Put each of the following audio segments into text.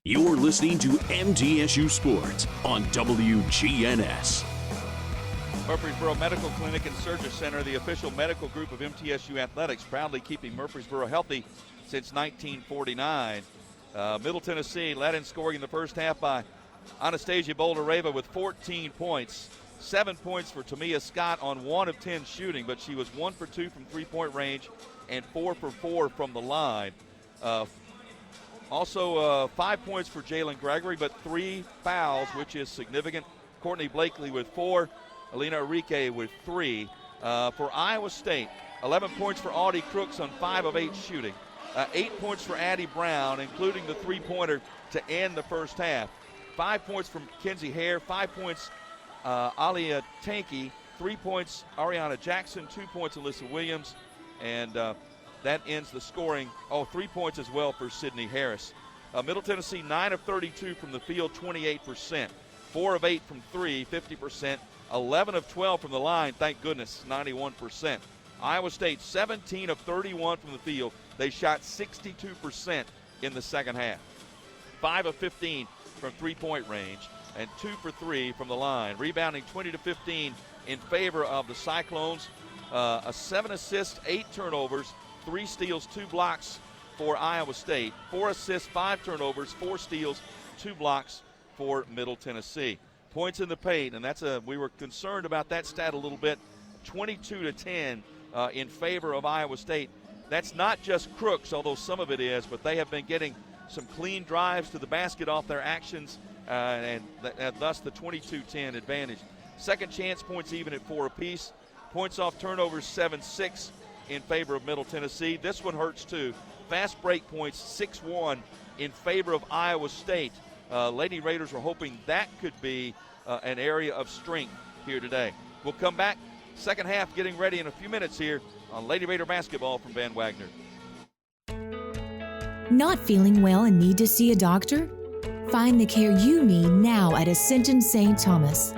You're listening to MTSU Sports on WGNS. Murfreesboro Medical Clinic and Surgery Center, the official medical group of MTSU Athletics, proudly keeping Murfreesboro healthy since 1949. Middle Tennessee led in scoring in the first half by Anastasia Boldareva with 14 points. 7 points for Tamia Scott on 1 of 10 shooting, but she was 1 for 2 from three-point range and 4 for 4 from the line. Also, 5 points for Jalen Gregory, but 3 fouls, which is significant. Courtney Blakely with 4, Alina Enrique with 3. For Iowa State, 11 points for Audie Crooks on 5 of 8 shooting. 8 points for Addie Brown, including the three-pointer to end the first half. 5 points from Kenzie Hare, 5 points Alia Tanky, 3 points Ariana Jackson, 2 points Alyssa Williams, and that ends the scoring. 3 points as well for Sydney Harris. Middle Tennessee, 9 of 32 from the field, 28%. 4 of 8 from 3, 50%. 11 of 12 from the line, thank goodness, 91%. Iowa State, 17 of 31 from the field. They shot 62% in the second half. 5 of 15 from three-point range and 2 for 3 from the line. Rebounding 20-15 in favor of the Cyclones. 7 assists, 8 turnovers, 3 steals, 2 blocks for Iowa State. 4 assists, 5 turnovers, 4 steals, 2 blocks for Middle Tennessee. Points in the paint, and we were concerned about that stat a little bit. 22-10 in favor of Iowa State. That's not just Crooks, although some of it is, but they have been getting some clean drives to the basket off their actions, and thus the 22-10 advantage. Second chance points even at 4 apiece. Points off turnovers 7-6 in favor of Middle Tennessee. This one hurts too. Fast break points 6-1 in favor of Iowa State. Lady Raiders are hoping that could be an area of strength here today. We'll come back, second half, getting ready in a few minutes here on Lady Raider basketball from Van Wagner. Not feeling well and need to see a doctor? Find the care you need now at Ascension St. Thomas.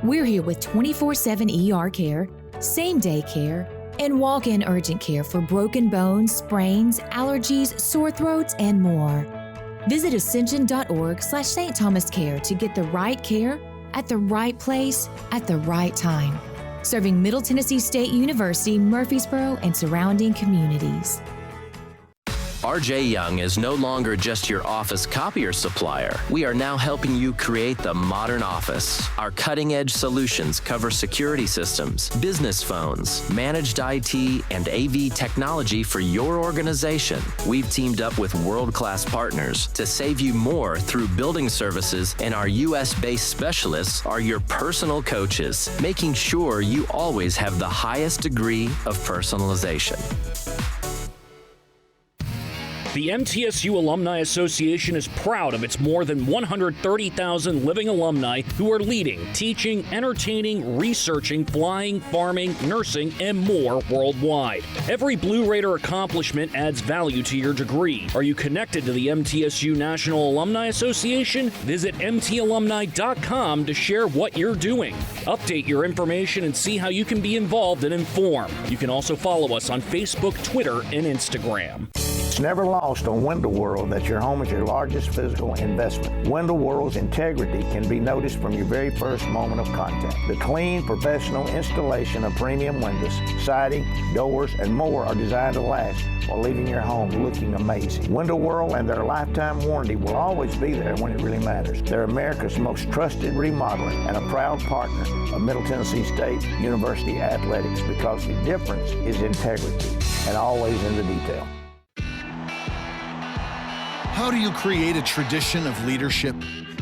We're here with 24/7 ER care, same-day care, and walk-in urgent care for broken bones, sprains, allergies, sore throats, and more. Visit ascension.org/St. Thomas Care to get the right care at the right place at the right time. Serving Middle Tennessee State University, Murfreesboro, and surrounding communities. RJ Young is no longer just your office copier supplier. We are now helping you create the modern office. Our cutting-edge solutions cover security systems, business phones, managed IT, and AV technology for your organization. We've teamed up with world-class partners to save you more through building services, and our U.S.-based specialists are your personal coaches, making sure you always have the highest degree of personalization. The MTSU Alumni Association is proud of its more than 130,000 living alumni who are leading, teaching, entertaining, researching, flying, farming, nursing, and more worldwide. Every Blue Raider accomplishment adds value to your degree. Are you connected to the MTSU National Alumni Association? Visit mtalumni.com to share what you're doing. Update your information and see how you can be involved and informed. You can also follow us on Facebook, Twitter, and Instagram. It's never lost on Window World that your home is your largest physical investment. Window World's integrity can be noticed from your very first moment of contact. The clean, professional installation of premium windows, siding, doors, and more are designed to last while leaving your home looking amazing. Window World and their lifetime warranty will always be there when it really matters. They're America's most trusted remodeler and a proud partner of Middle Tennessee State University Athletics, because the difference is integrity and always in the detail. How do you create a tradition of leadership?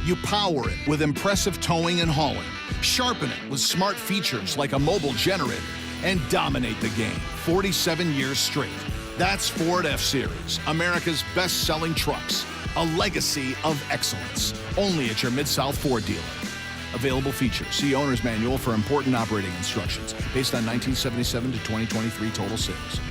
You power it with impressive towing and hauling, sharpen it with smart features like a mobile generator, and dominate the game 47 years straight. That's Ford F-Series, America's best-selling trucks, a legacy of excellence. Only at your Mid-South Ford dealer. Available features. See Owner's Manual for important operating instructions based on 1977 to 2023 total sales.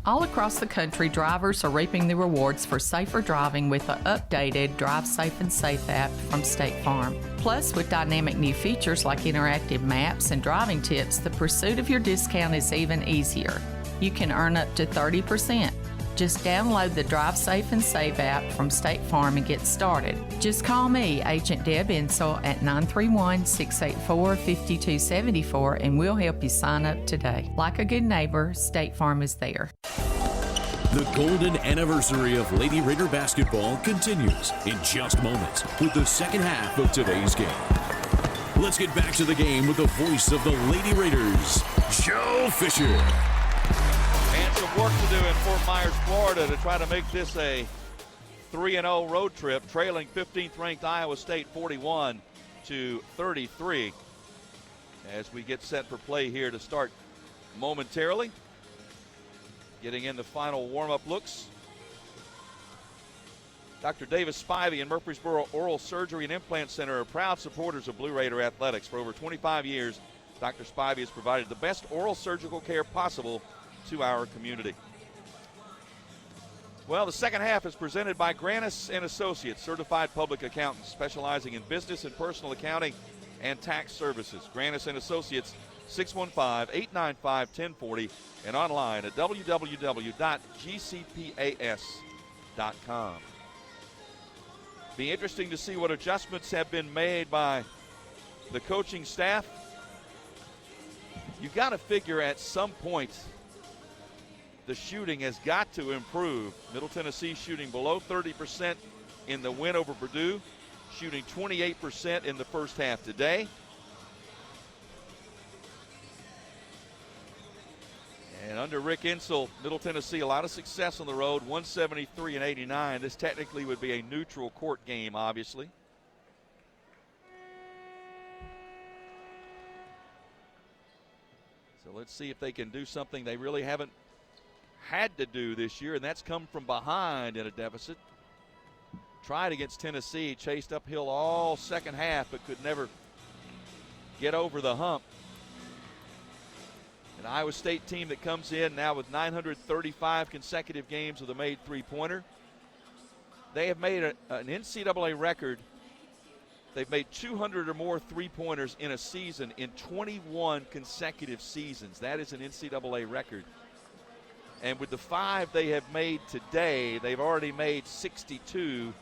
All across the country, drivers are reaping the rewards for safer driving with the updated Drive Safe and Safe app from State Farm. Plus, with dynamic new features like interactive maps and driving tips, the pursuit of your discount is even easier. You can earn up to 30%. Just download the Drive Safe and Save app from State Farm and get started. Just call me, Agent Deb Insel, at 931-684-5274, and we'll help you sign up today. Like a good neighbor, State Farm is there. The golden anniversary of Lady Raider basketball continues in just moments with the second half of today's game. Let's get back to the game with the voice of the Lady Raiders, Joe Fisher. And some work to do in Fort Myers, Florida to try to make this a 3-0 road trip, trailing 15th ranked Iowa State 41-33. As we get set for play here to start momentarily. Getting in the final warm-up looks. Dr. Davis Spivey and Murfreesboro Oral Surgery and Implant Center are proud supporters of Blue Raider athletics. For over 25 years, Dr. Spivey has provided the best oral surgical care possible to our community. Well, the second half is presented by Granis & Associates, certified public accountants specializing in business and personal accounting and tax services. Granis & Associates, 615-895-1040 and online at www.gcpas.com. Be interesting to see what adjustments have been made by the coaching staff. You've got to figure at some point the shooting has got to improve. Middle Tennessee shooting below 30% in the win over Purdue, shooting 28% in the first half today. And under Rick Insel, Middle Tennessee, a lot of success on the road, 173-89. This technically would be a neutral court game, obviously. So let's see if they can do something they really haven't had to do this year, and that's come from behind in a deficit. Tried against Tennessee, chased uphill all second half, but could never get over the hump. An Iowa State team that comes in now with 935 consecutive games with a made three-pointer. They have made an NCAA record. They've made 200 or more three-pointers in a season in 21 consecutive seasons. That is an NCAA record. And with the 5 they have made today, they've already made 62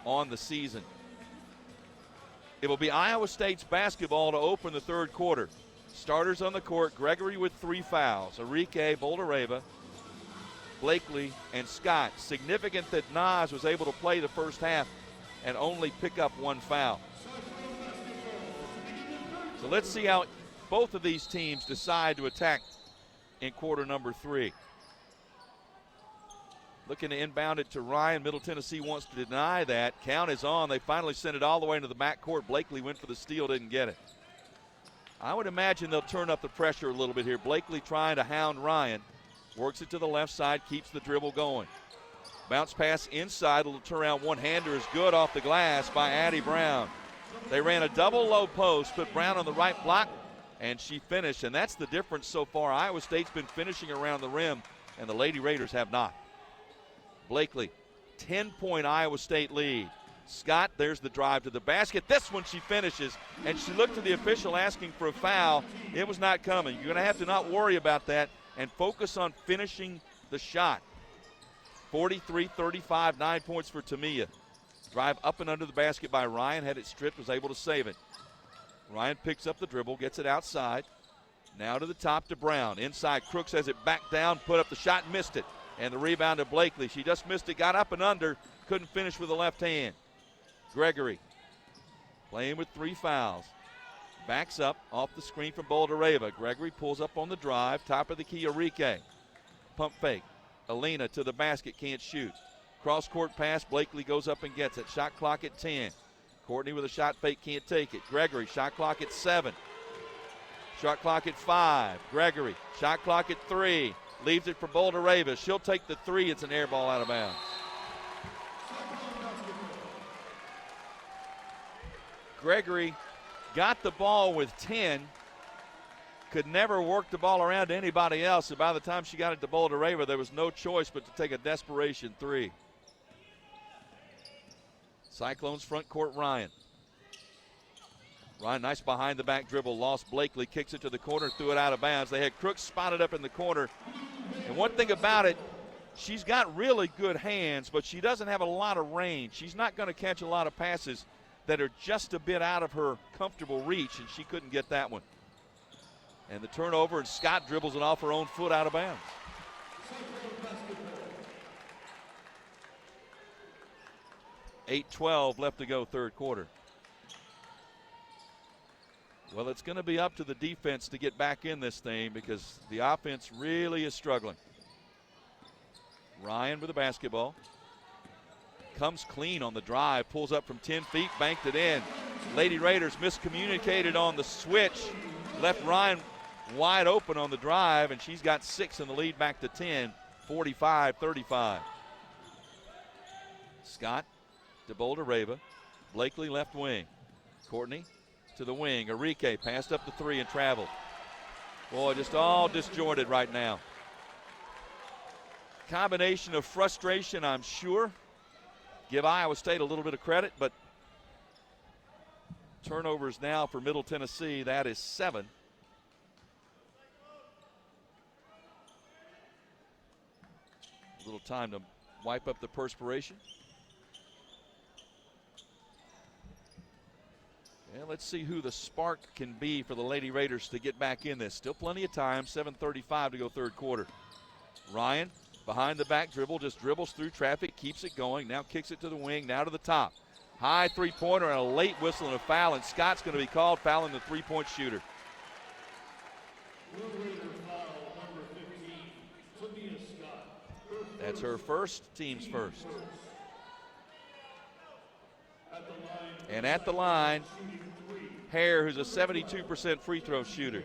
on the season. It will be Iowa State's basketball to open the third quarter. Starters on the court, Gregory with 3 fouls. Enrique, Boldareva, Blakely, and Scott. Significant that Nas was able to play the first half and only pick up 1 foul. So let's see how both of these teams decide to attack in quarter number 3. Looking to inbound it to Ryan. Middle Tennessee wants to deny that. Count is on. They finally sent it all the way into the backcourt. Blakely went for the steal, didn't get it. I would imagine they'll turn up the pressure a little bit here. Blakely trying to hound Ryan. Works it to the left side, keeps the dribble going. Bounce pass inside, a little turnaround one-hander is good off the glass by Addie Brown. They ran a double low post, put Brown on the right block, and she finished. And that's the difference so far. Iowa State's been finishing around the rim, and the Lady Raiders have not. Blakely, 10-point Iowa State lead. Scott, there's the drive to the basket. This one she finishes, and she looked to the official asking for a foul. It was not coming. You're going to have to not worry about that and focus on finishing the shot. 43-35, 9 points for Tamia. Drive up and under the basket by Ryan, had it stripped, was able to save it. Ryan picks up the dribble, gets it outside. Now to the top to Brown. Inside, Crooks has it back down, put up the shot, missed it. And the rebound to Blakely. She just missed it, got up and under, couldn't finish with the left hand. Gregory playing with 3 fouls. Backs up off the screen from Boldareva. Gregory pulls up on the drive. Top of the key, Enrique. Pump fake. Alina to the basket, can't shoot. Cross-court pass, Blakely goes up and gets it. Shot clock at 10. Courtney with a shot fake, can't take it. Gregory, shot clock at 7. Shot clock at 5. Gregory, shot clock at 3. Leaves it for Boldareva. She'll take the 3. It's an air ball out of bounds. Gregory got the ball with 10. Could never work the ball around to anybody else. So by the time she got it to Boldareva, there was no choice but to take a desperation 3. Cyclones front court, Ryan. Ryan, nice behind the back dribble, lost Blakely, kicks it to the corner, threw it out of bounds. They had Crooks spotted up in the corner. And one thing about it, she's got really good hands, but she doesn't have a lot of range. She's not going to catch a lot of passes that are just a bit out of her comfortable reach, and she couldn't get that one. And the turnover, and Scott dribbles it off her own foot out of bounds. $8:12 left to go, third quarter. Well, it's going to be up to the defense to get back in this thing because the offense really is struggling. Ryan with the basketball. Comes clean on the drive, pulls up from 10 feet, banked it in. Lady Raiders miscommunicated on the switch, left Ryan wide open on the drive, and she's got 6 in the lead back to 10, 45-35. Scott to Boulder-Rava. Blakely left wing. Courtney to the wing. Enrique passed up the 3 and traveled. Boy, just all disjointed right now. Combination of frustration, I'm sure. Give Iowa State a little bit of credit, but turnovers now for Middle Tennessee. That is 7. A little time to wipe up the perspiration. And let's see who the spark can be for the Lady Raiders to get back in this. Still plenty of time, 7:35 to go third quarter. Ryan behind the back dribble, just dribbles through traffic, keeps it going, now kicks it to the wing, now to the top. High three-pointer and a late whistle and a foul, and Scott's going to be called fouling the three-point shooter. That's her first, team's first. And at the line, Hare, who's a 72% free throw shooter.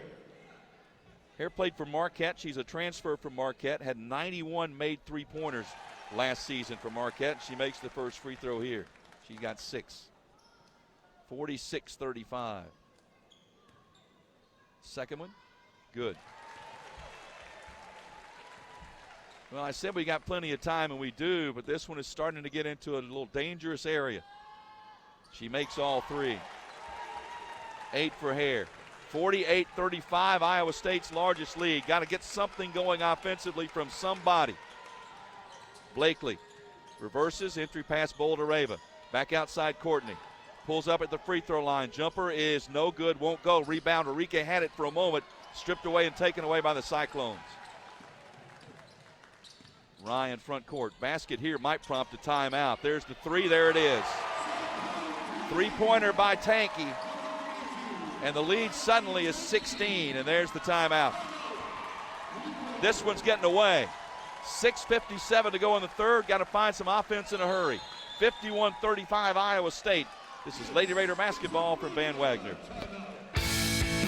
Hare played for Marquette. She's a transfer from Marquette, had 91 made three-pointers last season for Marquette. She makes the first free throw here. She got 6. 46-35. Second one, good. Well, I said we got plenty of time, and we do, but this one is starting to get into a little dangerous area. She makes all 3. 8 for Hare. 48-35, Iowa State's largest lead. Got to get something going offensively from somebody. Blakely reverses, entry pass Boulder-Rava. Back outside Courtney. Pulls up at the free throw line. Jumper is no good, won't go. Rebound, Enrique had it for a moment. Stripped away and taken away by the Cyclones. Ryan front court. Basket here might prompt a timeout. There's the 3, there it is. Three-pointer by Tanky. And the lead suddenly is 16, and there's the timeout. This one's getting away. 6:57 to go in the third. Got to find some offense in a hurry. 51-35 Iowa State. This is Lady Raider basketball from Van Wagner.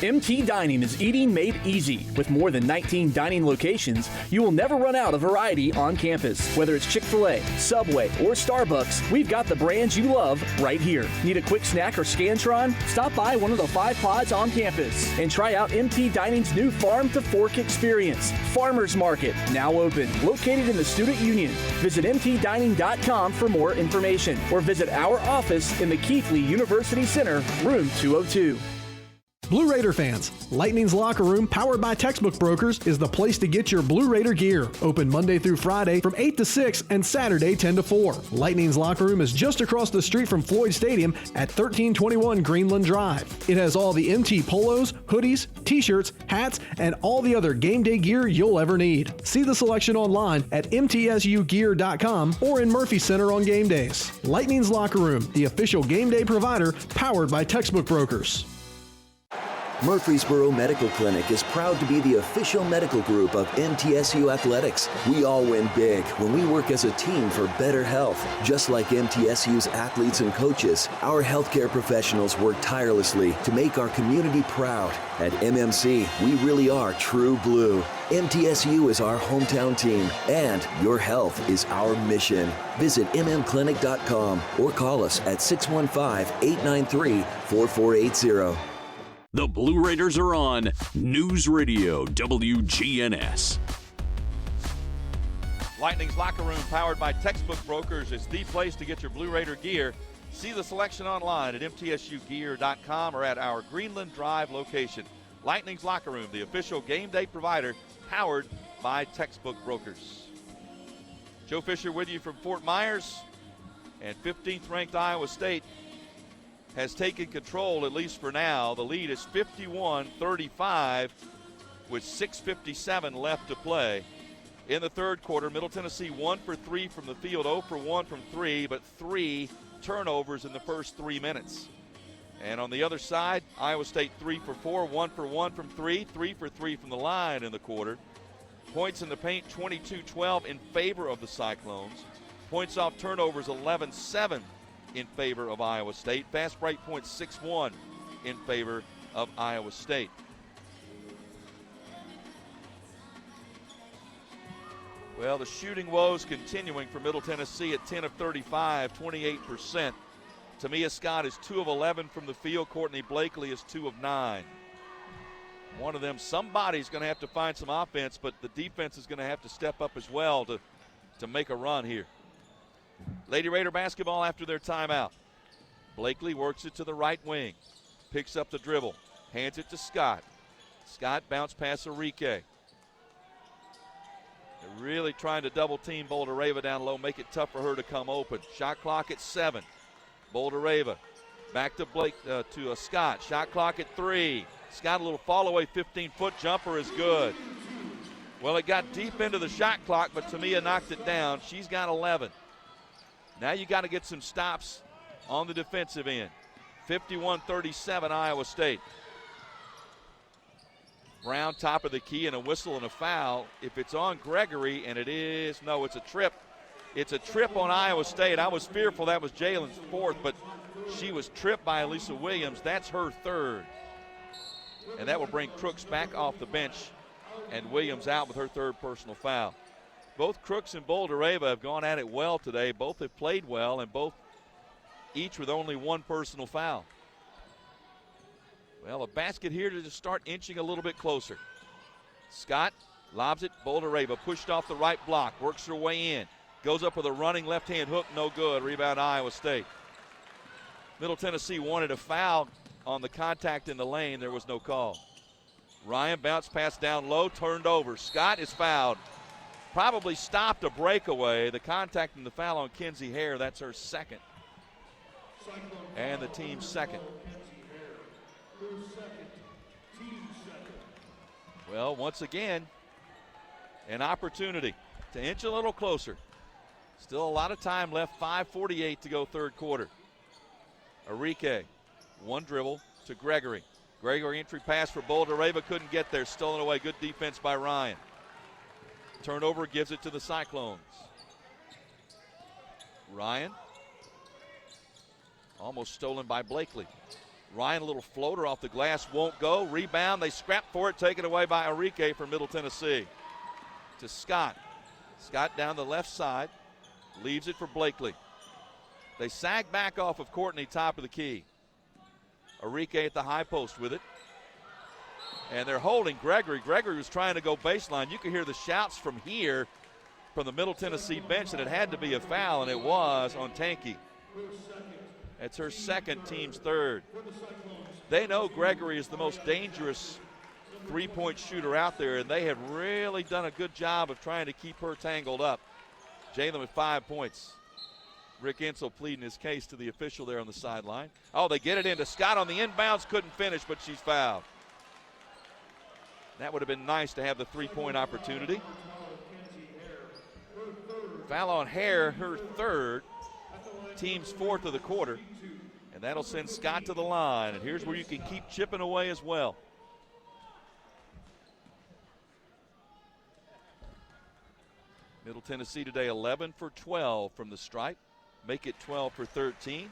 MT Dining is eating made easy. With more than 19 dining locations, you will never run out of variety on campus. Whether it's Chick-fil-A, Subway, or Starbucks, we've got the brands you love right here. Need a quick snack or Scantron? Stop by one of the 5 pods on campus and try out MT Dining's new Farm to Fork experience. Farmers Market, now open, located in the Student Union. Visit mtdining.com for more information or visit our office in the Keithley University Center, room 202. Blue Raider fans, Lightning's Locker Room, powered by Textbook Brokers, is the place to get your Blue Raider gear. Open Monday through Friday from 8 to 6 and Saturday 10 to 4. Lightning's Locker Room is just across the street from Floyd Stadium at 1321 Greenland Drive. It has all the MT polos, hoodies, t-shirts, hats, and all the other game day gear you'll ever need. See the selection online at mtsugear.com or in Murphy Center on game days. Lightning's Locker Room, the official game day provider, powered by Textbook Brokers. Murfreesboro Medical Clinic is proud to be the official medical group of MTSU Athletics. We all win big when we work as a team for better health. Just like MTSU's athletes and coaches, our healthcare professionals work tirelessly to make our community proud. At MMC, we really are true blue. MTSU is our hometown team, and your health is our mission. Visit mmclinic.com or call us at 615-893-4480. The Blue Raiders are on News Radio WGNS. Lightning's Locker Room, powered by Textbook Brokers, is the place to get your Blue Raider gear. See the selection online at mtsugear.com or at our Greenland Drive location. Lightning's Locker Room, the official game day provider, powered by Textbook Brokers. Joe Fisher with you from Fort Myers. And 15th ranked Iowa State has taken control, at least for now. The lead is 51-35 with 6:57 left to play. In the third quarter, Middle Tennessee 1 for 3 from the field, 0 for 1 from 3, but 3 turnovers in the first 3 minutes. And on the other side, Iowa State 3 for 4, 1 for 1 from 3, 3 for 3 from the line in the quarter. Points in the paint, 22-12 in favor of the Cyclones. Points off turnovers, 11-7 in favor of Iowa State. Fast break points, 6-1 in favor of Iowa State. Well, the shooting woes continuing for Middle Tennessee at 10 of 35, 28%. Tamia Scott is 2 of 11 from the field. Courtney Blakely is 2 of 9. One of them, somebody's going to have to find some offense, but the defense is going to have to step up as well to make a run here. Lady Raider basketball after their timeout. Blakely works it to the right wing. Picks up the dribble. Hands it to Scott. Scott bounce pass Enrique. They're really trying to double team Boulder-Rava down low, make it tough for her to come open. Shot clock at 7. Boulder-Rava back to Scott. Shot clock at 3. Scott, a little fall away 15-foot jumper is good. Well, it got deep into the shot clock, but Tamia knocked it down. She's got 11. Now you got to get some stops on the defensive end. 51-37 Iowa State. Brown top of the key and a whistle and a foul. If it's on Gregory, and it is, no, it's a trip. It's a trip on Iowa State. I was fearful that was Jalen's fourth, but she was tripped by Elisa Williams. That's her third. And that will bring Crooks back off the bench and Williams out with her third personal foul. Both Crooks and Boulder-Rava have gone at it well today. Both have played well, and both each with only one personal foul. Well, a basket here to just start inching a little bit closer. Scott lobs it. Boulder-Rava pushed off the right block, works her way in. Goes up with a running left-hand hook, no good. Rebound Iowa State. Middle Tennessee wanted a foul on the contact in the lane. There was no call. Ryan bounce pass down low, turned over. Scott is fouled. Probably stopped a breakaway. The contact and the foul on Kenzie Hare, that's her second. And the team's second. Well, once again, an opportunity to inch a little closer. Still a lot of time left, 5:48 to go third quarter. Enrique, one dribble to Gregory. Gregory entry pass for Boulder-Rava, couldn't get there, stolen away. Good defense by Ryan. Turnover gives it to the Cyclones. Ryan, almost stolen by Blakely. Ryan, a little floater off the glass, won't go. Rebound, they scrap for it, taken away by Enrique from Middle Tennessee. To Scott. Scott down the left side, leaves it for Blakely. They sag back off of Courtney, top of the key. Enrique at the high post with it. And they're holding Gregory. Gregory was trying to go baseline. You could hear the shouts from here, from the Middle Tennessee bench, that it had to be a foul, and it was on Tanky. It's her second, team's third. They know Gregory is the most dangerous three-point shooter out there, and they have really done a good job of trying to keep her tangled up. Jalen with 5 points. Rick Insel pleading his case to the official there on the sideline. Oh, they get it into Scott on the inbounds, couldn't finish, but she's fouled. That would have been nice to have the three-point opportunity. Foul on Hare, her third, team's fourth of the quarter. And that'll send Scott to the line. And here's where you can keep chipping away as well. Middle Tennessee today 11 for 12 from the stripe. Make it 12 for 13.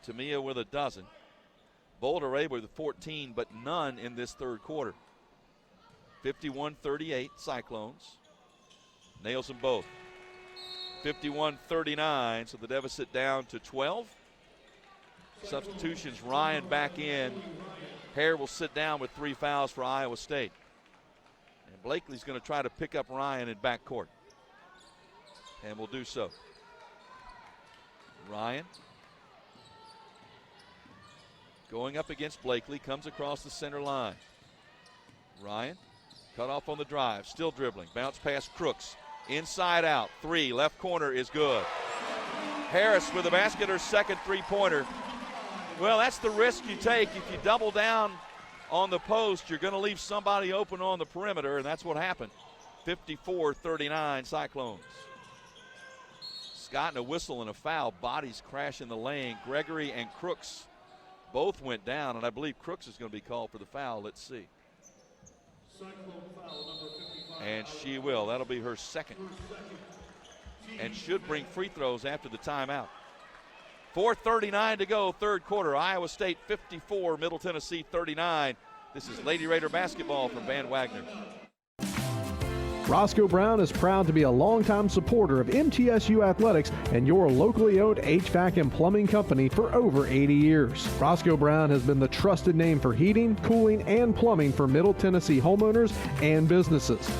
Tamia with a dozen. Boulder-Rava with 14, but none in this third quarter. 51-38 Cyclones. Nails them both. 51-39, so the deficit down to 12. Substitutions, Ryan back in. Hare will sit down with 3 fouls for Iowa State. And Blakely's going to try to pick up Ryan in backcourt. And will do so. Ryan going up against Blakely, comes across the center line. Ryan cut off on the drive, still dribbling. Bounce past Crooks. Inside out, 3, left corner is good. Harris with the basket, her second three-pointer. Well, that's the risk you take. If you double down on the post, you're going to leave somebody open on the perimeter, and that's what happened. 54-39 Cyclones. Scott and a whistle and a foul. Bodies crash in the lane. Gregory and Crooks both went down, and I believe Crooks is going to be called for the foul. Let's see. And she will. That'll be her second. And should bring free throws after the timeout. 4:39 to go, third quarter. Iowa State 54, Middle Tennessee 39. This is Lady Raider basketball from Van Wagner. Roscoe Brown is proud to be a longtime supporter of MTSU athletics and your locally owned HVAC and plumbing company for over 80 years. Roscoe Brown has been the trusted name for heating, cooling, and plumbing for Middle Tennessee homeowners and businesses.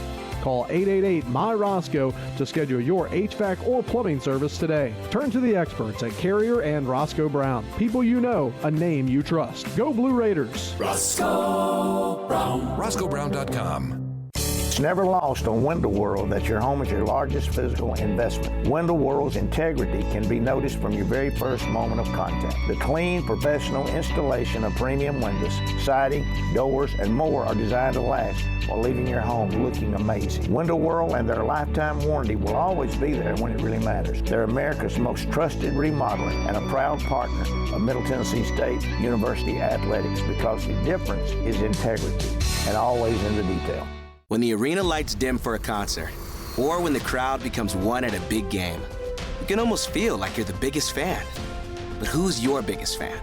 Call 888-MY-ROSCOE to schedule your HVAC or plumbing service today. Turn to the experts at Carrier and Roscoe Brown. People you know, a name you trust. Go Blue Raiders. Roscoe Brown. RoscoeBrown.com. It's never lost on Window World that your home is your largest physical investment. Window World's integrity can be noticed from your very first moment of contact. The clean, professional installation of premium windows, siding, doors, and more are designed to last while leaving your home looking amazing. Window World and their lifetime warranty will always be there when it really matters. They're America's most trusted remodeler and a proud partner of Middle Tennessee State University Athletics because the difference is integrity and always in the detail. When the arena lights dim for a concert, or when the crowd becomes one at a big game, you can almost feel like you're the biggest fan. But who's your biggest fan?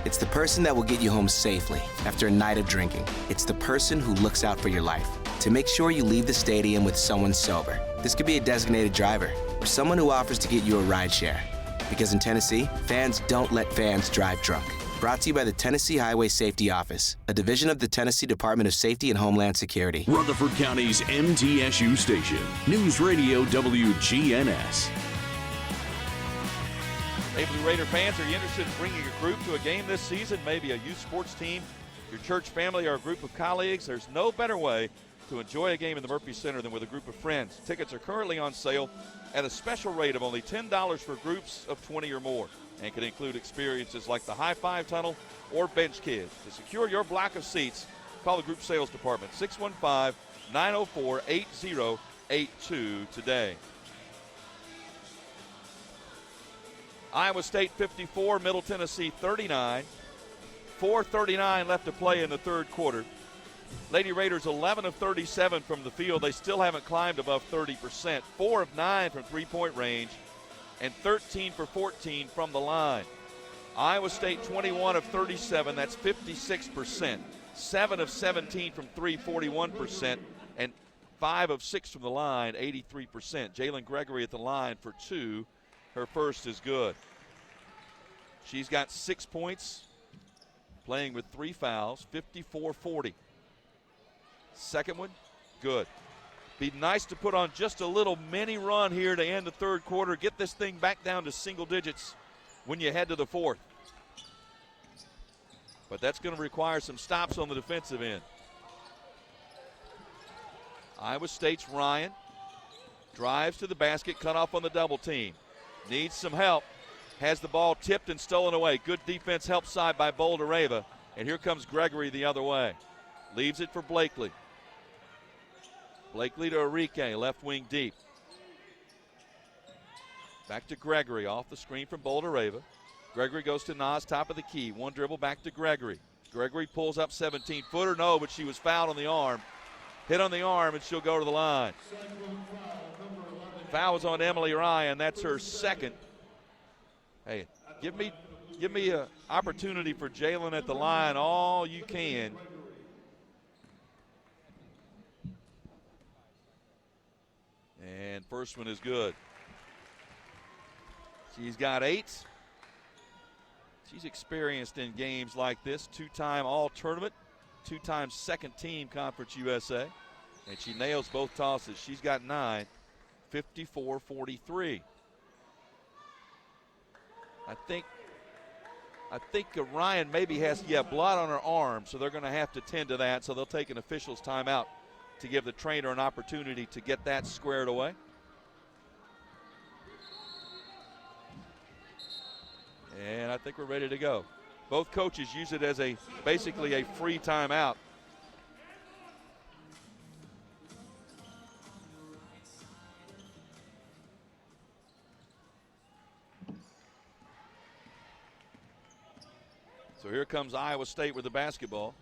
It's the person that will get you home safely after a night of drinking. It's the person who looks out for your life to make sure you leave the stadium with someone sober. This could be a designated driver or someone who offers to get you a ride share. Because in Tennessee, fans don't let fans drive drunk. Brought to you by the Tennessee Highway Safety Office, a division of the Tennessee Department of Safety and Homeland Security. Rutherford County's MTSU station, News Radio WGNS. Hey, Blue Raider fans, are you interested in bringing a group to a game this season? Maybe a youth sports team, your church family, or a group of colleagues? There's no better way to enjoy a game in the Murphy Center than with a group of friends. Tickets are currently on sale at a special rate of only $10 for groups of 20 or more, and can include experiences like the High Five Tunnel or Bench Kids. To secure your block of seats, call the group sales department, 615-904-8082 today. Iowa State 54, Middle Tennessee 39. 4:39 left to play in the third quarter. Lady Raiders 11 of 37 from the field. They still haven't climbed above 30%. 4 of 9 from three-point range and 13 for 14 from the line. Iowa State 21 of 37, that's 56%. 7 of 17 from three, 41%, and 5 of 6 from the line, 83%. Jalen Gregory at the line for 2. Her first is good. She's got 6 points, playing with 3 fouls, 54-40. Second one, good. Be nice to put on just a little mini run here to end the third quarter. Get this thing back down to single digits when you head to the fourth. But that's going to require some stops on the defensive end. Iowa State's Ryan drives to the basket, cut off on the double team. Needs some help. Has the ball tipped and stolen away. Good defense help side by Boldareva. And here comes Gregory the other way. Leaves it for Blakely. Blakely to Enrique, left wing deep. Back to Gregory, off the screen from Boldareva. Gregory goes to Nas, top of the key. One dribble back to Gregory. Gregory pulls up 17-footer. No, but she was fouled on the arm. Hit on the arm, and she'll go to the line. Foul was on Emily Ryan. That's her second. Hey, give me an opportunity for Jalen at the line all you can. And first one is good. She's got 8. She's experienced in games like this. 2-time all-tournament, 2-time second team Conference USA. And she nails both tosses. She's got 9, 54-43. I think Ryan maybe has blood on her arm, so they're going to have to tend to that. So they'll take an official's timeout to give the trainer an opportunity to get that squared away. I think we're ready to go. Both coaches use it as basically a free timeout. So here comes Iowa State with the basketball.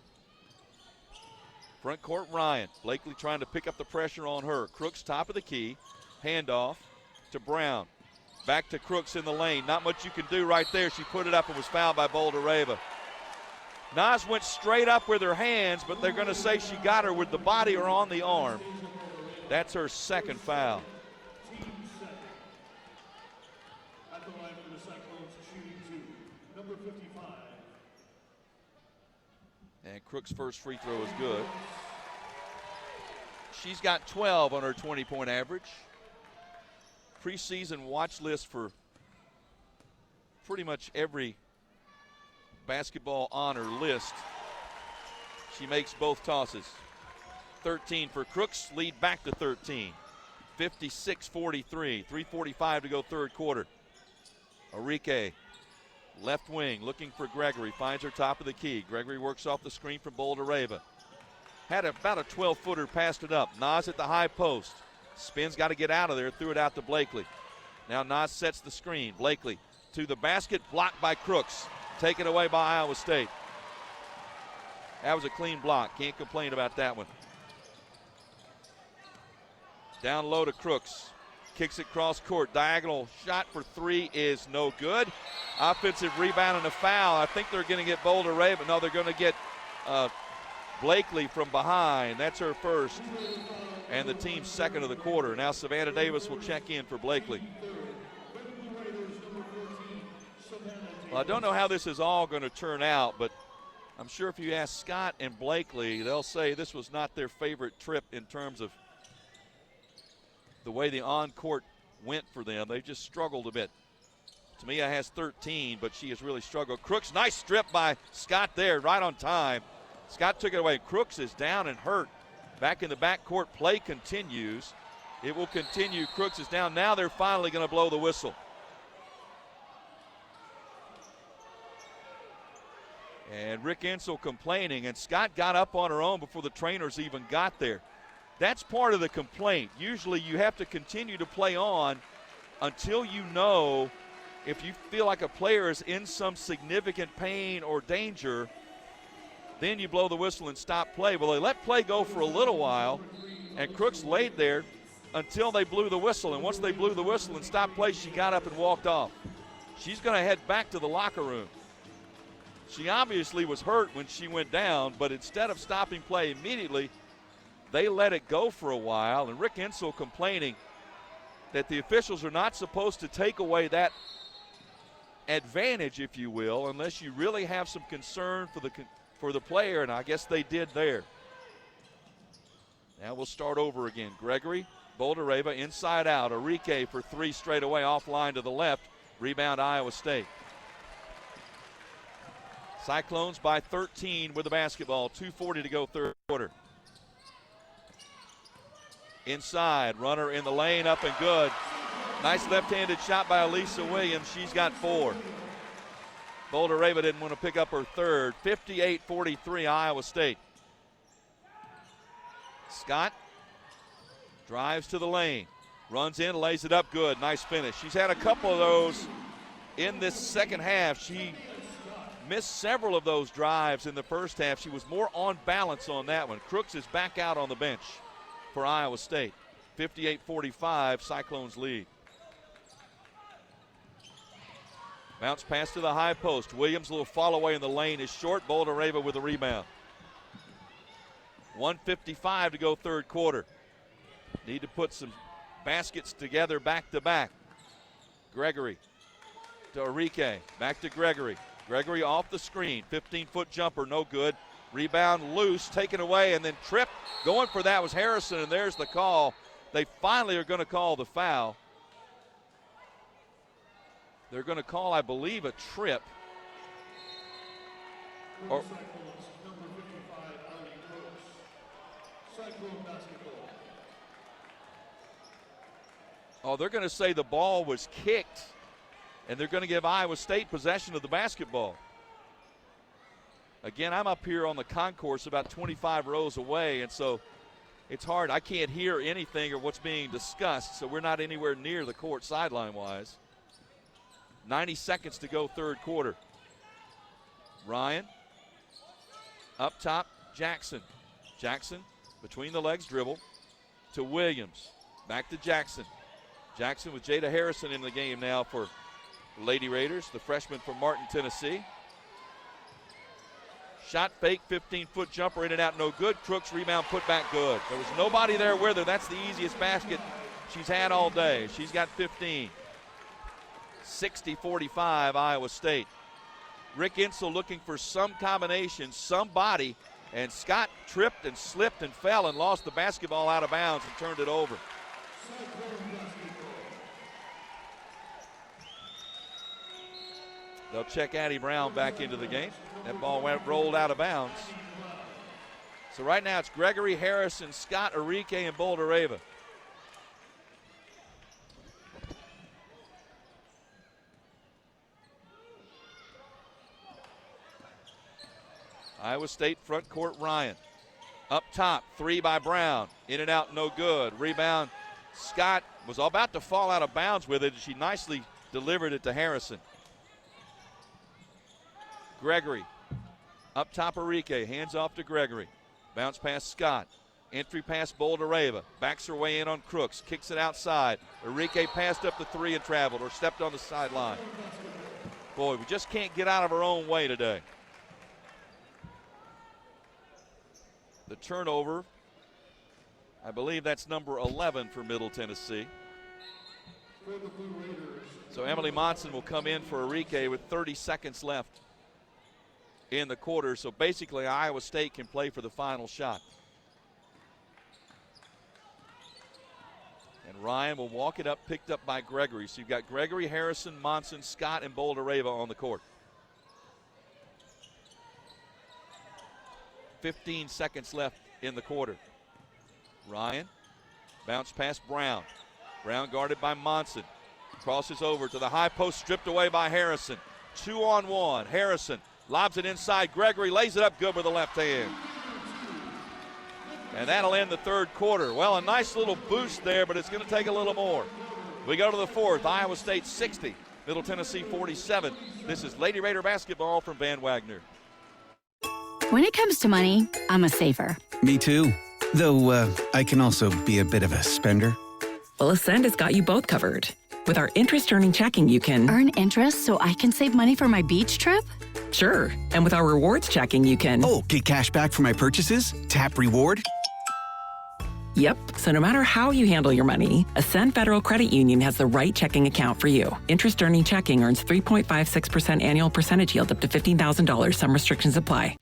Front court, Ryan. Blakely trying to pick up the pressure on her. Crooks top of the key. Handoff to Brown. Back to Crooks in the lane. Not much you can do right there. She put it up and was fouled by Boulder-Reva. Nas went straight up with her hands, but they're going to say she got her with the body or on the arm. That's her second foul. And Crooks' first free throw is good. She's got 12 on her 20-point average. Preseason watch list for pretty much every basketball honor list. She makes both tosses. 13 for Crooks, lead back to 13. 56-43, 3:45 to go third quarter. Arike, left wing, looking for Gregory, finds her top of the key. Gregory works off the screen from Boulder-Reva. Had about a 12-footer, passed it up. Nas at the high post. Spins, got to get out of there, threw it out to Blakely. Now Nas sets the screen. Blakely to the basket, blocked by Crooks. Taken away by Iowa State. That was a clean block. Can't complain about that one. Down low to Crooks. Kicks it cross court. Diagonal shot for three is no good. Offensive rebound and a foul. I think they're going to get Boulder-Reva. No, they're going to get Blakely from behind. That's her first. And the team's second of the quarter. Now Savannah Davis will check in for Blakely. Well, I don't know how this is all going to turn out, but I'm sure if you ask Scott and Blakely, they'll say this was not their favorite trip in terms of the way the on-court went for them. They just struggled a bit. Tamia has 13, but she has really struggled. Crooks, nice strip by Scott there, right on time. Scott took it away. Crooks is down and hurt. Back in the backcourt, play continues. It will continue. Crooks is down. Now they're finally going to blow the whistle. And Rick Insel complaining, and Scott got up on her own before the trainers even got there. That's part of the complaint. Usually you have to continue to play on until you know if you feel like a player is in some significant pain or danger, then you blow the whistle and stop play. Well, they let play go for a little while, and Crooks laid there until they blew the whistle. And once they blew the whistle and stopped play, she got up and walked off. She's going to head back to the locker room. She obviously was hurt when she went down, but instead of stopping play immediately, they let it go for a while. And Rick Insel complaining that the officials are not supposed to take away that advantage, if you will, unless you really have some concern for the player, and I guess they did there. Now we'll start over again. Gregory, Boulder-Reva inside out. Arike for three straight away, offline to the left. Rebound Iowa State. Cyclones by 13 with the basketball. 2:40 to go third quarter. Inside, runner in the lane, up and good. Nice left-handed shot by Elisa Williams. She's got four. Boulder-Reva didn't want to pick up her third. 58-43 Iowa State. Scott drives to the lane. Runs in, lays it up good. Nice finish. She's had a couple of those in this second half. She missed several of those drives in the first half. She was more on balance on that one. Crooks is back out on the bench for Iowa State. 58-45, Cyclones lead. Bounce pass to the high post. Williams, a little fall away in the lane, is short. Boulder-Reva with the rebound. 1:55 to go third quarter. Need to put some baskets together back to back. Gregory to Arike. Back to Gregory. Gregory off the screen. 15-foot jumper, no good. Rebound loose, taken away, and then tripped. Going for that was Harrison, and there's the call. They finally are going to call the foul. They're going to call, I believe, a trip. Or, they're going to say the ball was kicked and they're going to give Iowa State possession of the basketball. Again, I'm up here on the concourse about 25 rows away, and so it's hard. I can't hear anything or what's being discussed, so we're not anywhere near the court sideline-wise. 90 seconds to go, third quarter. Ryan, up top, Jackson. Jackson, between the legs dribble to Williams. Back to Jackson. Jackson with Jada Harrison in the game now for the Lady Raiders, the freshman from Martin, Tennessee. Shot fake, 15-foot jumper in and out, no good. Crooks rebound, put back good. There was nobody there with her. That's the easiest basket she's had all day. She's got 15. 60-45 Iowa State. Rick Insel looking for some combination, somebody, and Scott tripped and slipped and fell and lost the basketball out of bounds and turned it over. They'll check Addie Brown back into the game. That ball rolled out of bounds. So right now it's Gregory, Harrison, Scott, Arike, and Boldareva. Iowa State front court, Ryan. Up top, three by Brown. In and out, no good. Rebound, Scott was about to fall out of bounds with it. She nicely delivered it to Harrison. Gregory, up top Arike, hands off to Gregory. Bounce past Scott. Entry pass Boldareva. Backs her way in on Crooks. Kicks it outside. Arike passed up the three and traveled or stepped on the sideline. Boy, we just can't get out of our own way today. The turnover, I believe that's number 11 for Middle Tennessee. So Emily Monson will come in for Arike with 30 seconds left in the quarter. So basically Iowa State can play for the final shot. And Ryan will walk it up, picked up by Gregory. So you've got Gregory, Harrison, Monson, Scott, and Boldareva on the court. 15 seconds left in the quarter. Ryan, bounce past Brown. Brown guarded by Monson. Crosses over to the high post, stripped away by Harrison. 2-on-1. Harrison lobs it inside. Gregory lays it up good with the left hand. And that'll end the third quarter. Well, a nice little boost there, but it's going to take a little more. We go to the fourth. Iowa State 60, Middle Tennessee 47. This is Lady Raider basketball from Van Wagner. When it comes to money, I'm a saver. Me too. Though I can also be a bit of a spender. Well, Ascend has got you both covered. With our interest-earning checking, you can earn interest so I can save money for my beach trip? Sure. And with our rewards checking, you can get cash back for my purchases? Tap reward? Yep. So no matter how you handle your money, Ascend Federal Credit Union has the right checking account for you. Interest-earning checking earns 3.56% annual percentage yield up to $15,000. Some restrictions apply.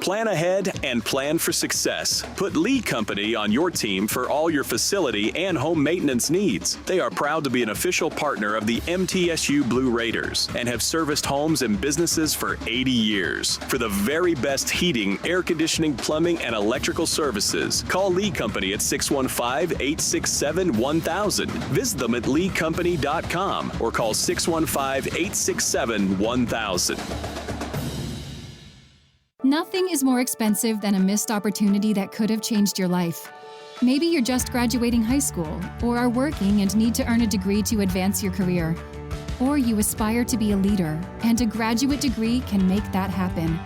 Plan ahead and plan for success. Put Lee Company on your team for all your facility and home maintenance needs. They are proud to be an official partner of the MTSU Blue Raiders and have serviced homes and businesses for 80 years. For the very best heating, air conditioning, plumbing, and electrical services, call Lee Company at 615-867-1000. Visit them at leecompany.com or call 615-867-1000. Nothing is more expensive than a missed opportunity that could have changed your life. Maybe you're just graduating high school, or are working and need to earn a degree to advance your career. Or you aspire to be a leader, and a graduate degree can make that happen.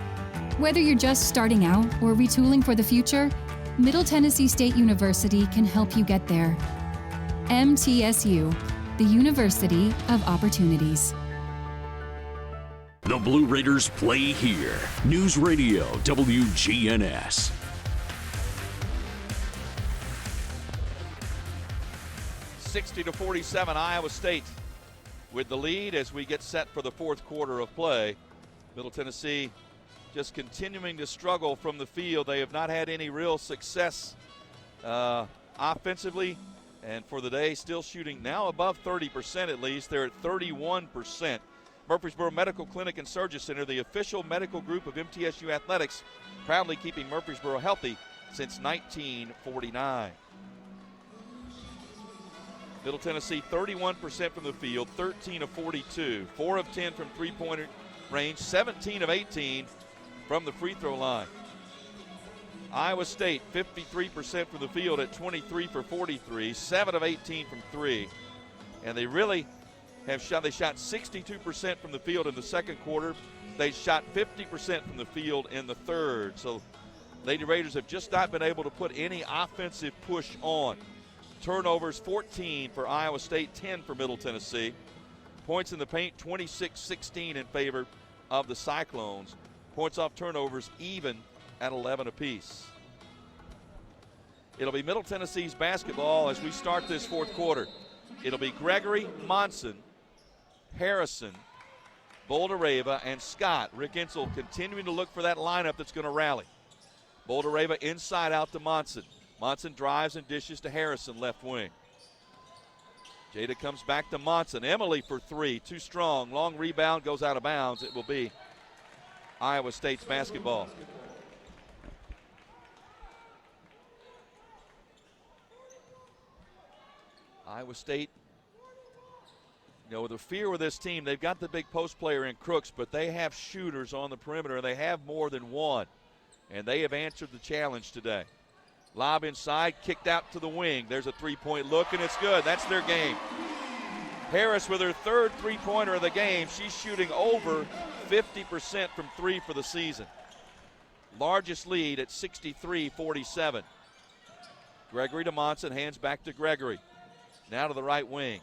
Whether you're just starting out or retooling for the future, Middle Tennessee State University can help you get there. MTSU, the University of Opportunities. The Blue Raiders play here. News Radio WGNS. (60-47) Iowa State with the lead as we get set for the fourth quarter of play. Middle Tennessee just continuing to struggle from the field. They have not had any real success offensively, and for the day still shooting now above 30% at least. They're at 31%. Murfreesboro Medical Clinic and Surgery Center, the official medical group of MTSU Athletics, proudly keeping Murfreesboro healthy since 1949. Middle Tennessee 31% from the field, 13 of 42, 4 of 10 from three-point range, 17 of 18 from the free throw line. Iowa State 53% from the field at 23 for 43, 7 of 18 from three. And they really have shot 62% from the field in the second quarter. They shot 50% from the field in the third. So Lady Raiders have just not been able to put any offensive push on. Turnovers 14 for Iowa State, 10 for Middle Tennessee. Points in the paint 26-16 in favor of the Cyclones. Points off turnovers even at 11 apiece. It'll be Middle Tennessee's basketball as we start this fourth quarter. It'll be Gregory, Monson, Harrison, Boldareva, and Scott. Rick Insell continuing to look for that lineup that's going to rally. Boldareva inside out to Monson. Monson drives and dishes to Harrison, left wing. Jada comes back to Monson. Emily for three, too strong. Long rebound, goes out of bounds. It will be Iowa State's basketball. Iowa State, the fear with this team, they've got the big post player in Crooks, but they have shooters on the perimeter. They have more than one, and they have answered the challenge today. Lob inside, kicked out to the wing. There's a three-point look, and it's good. That's their game. Harris with her third three-pointer of the game. She's shooting over 50% from three for the season. Largest lead at 63-47. Gregory to Monson, hands back to Gregory. Now to the right wing.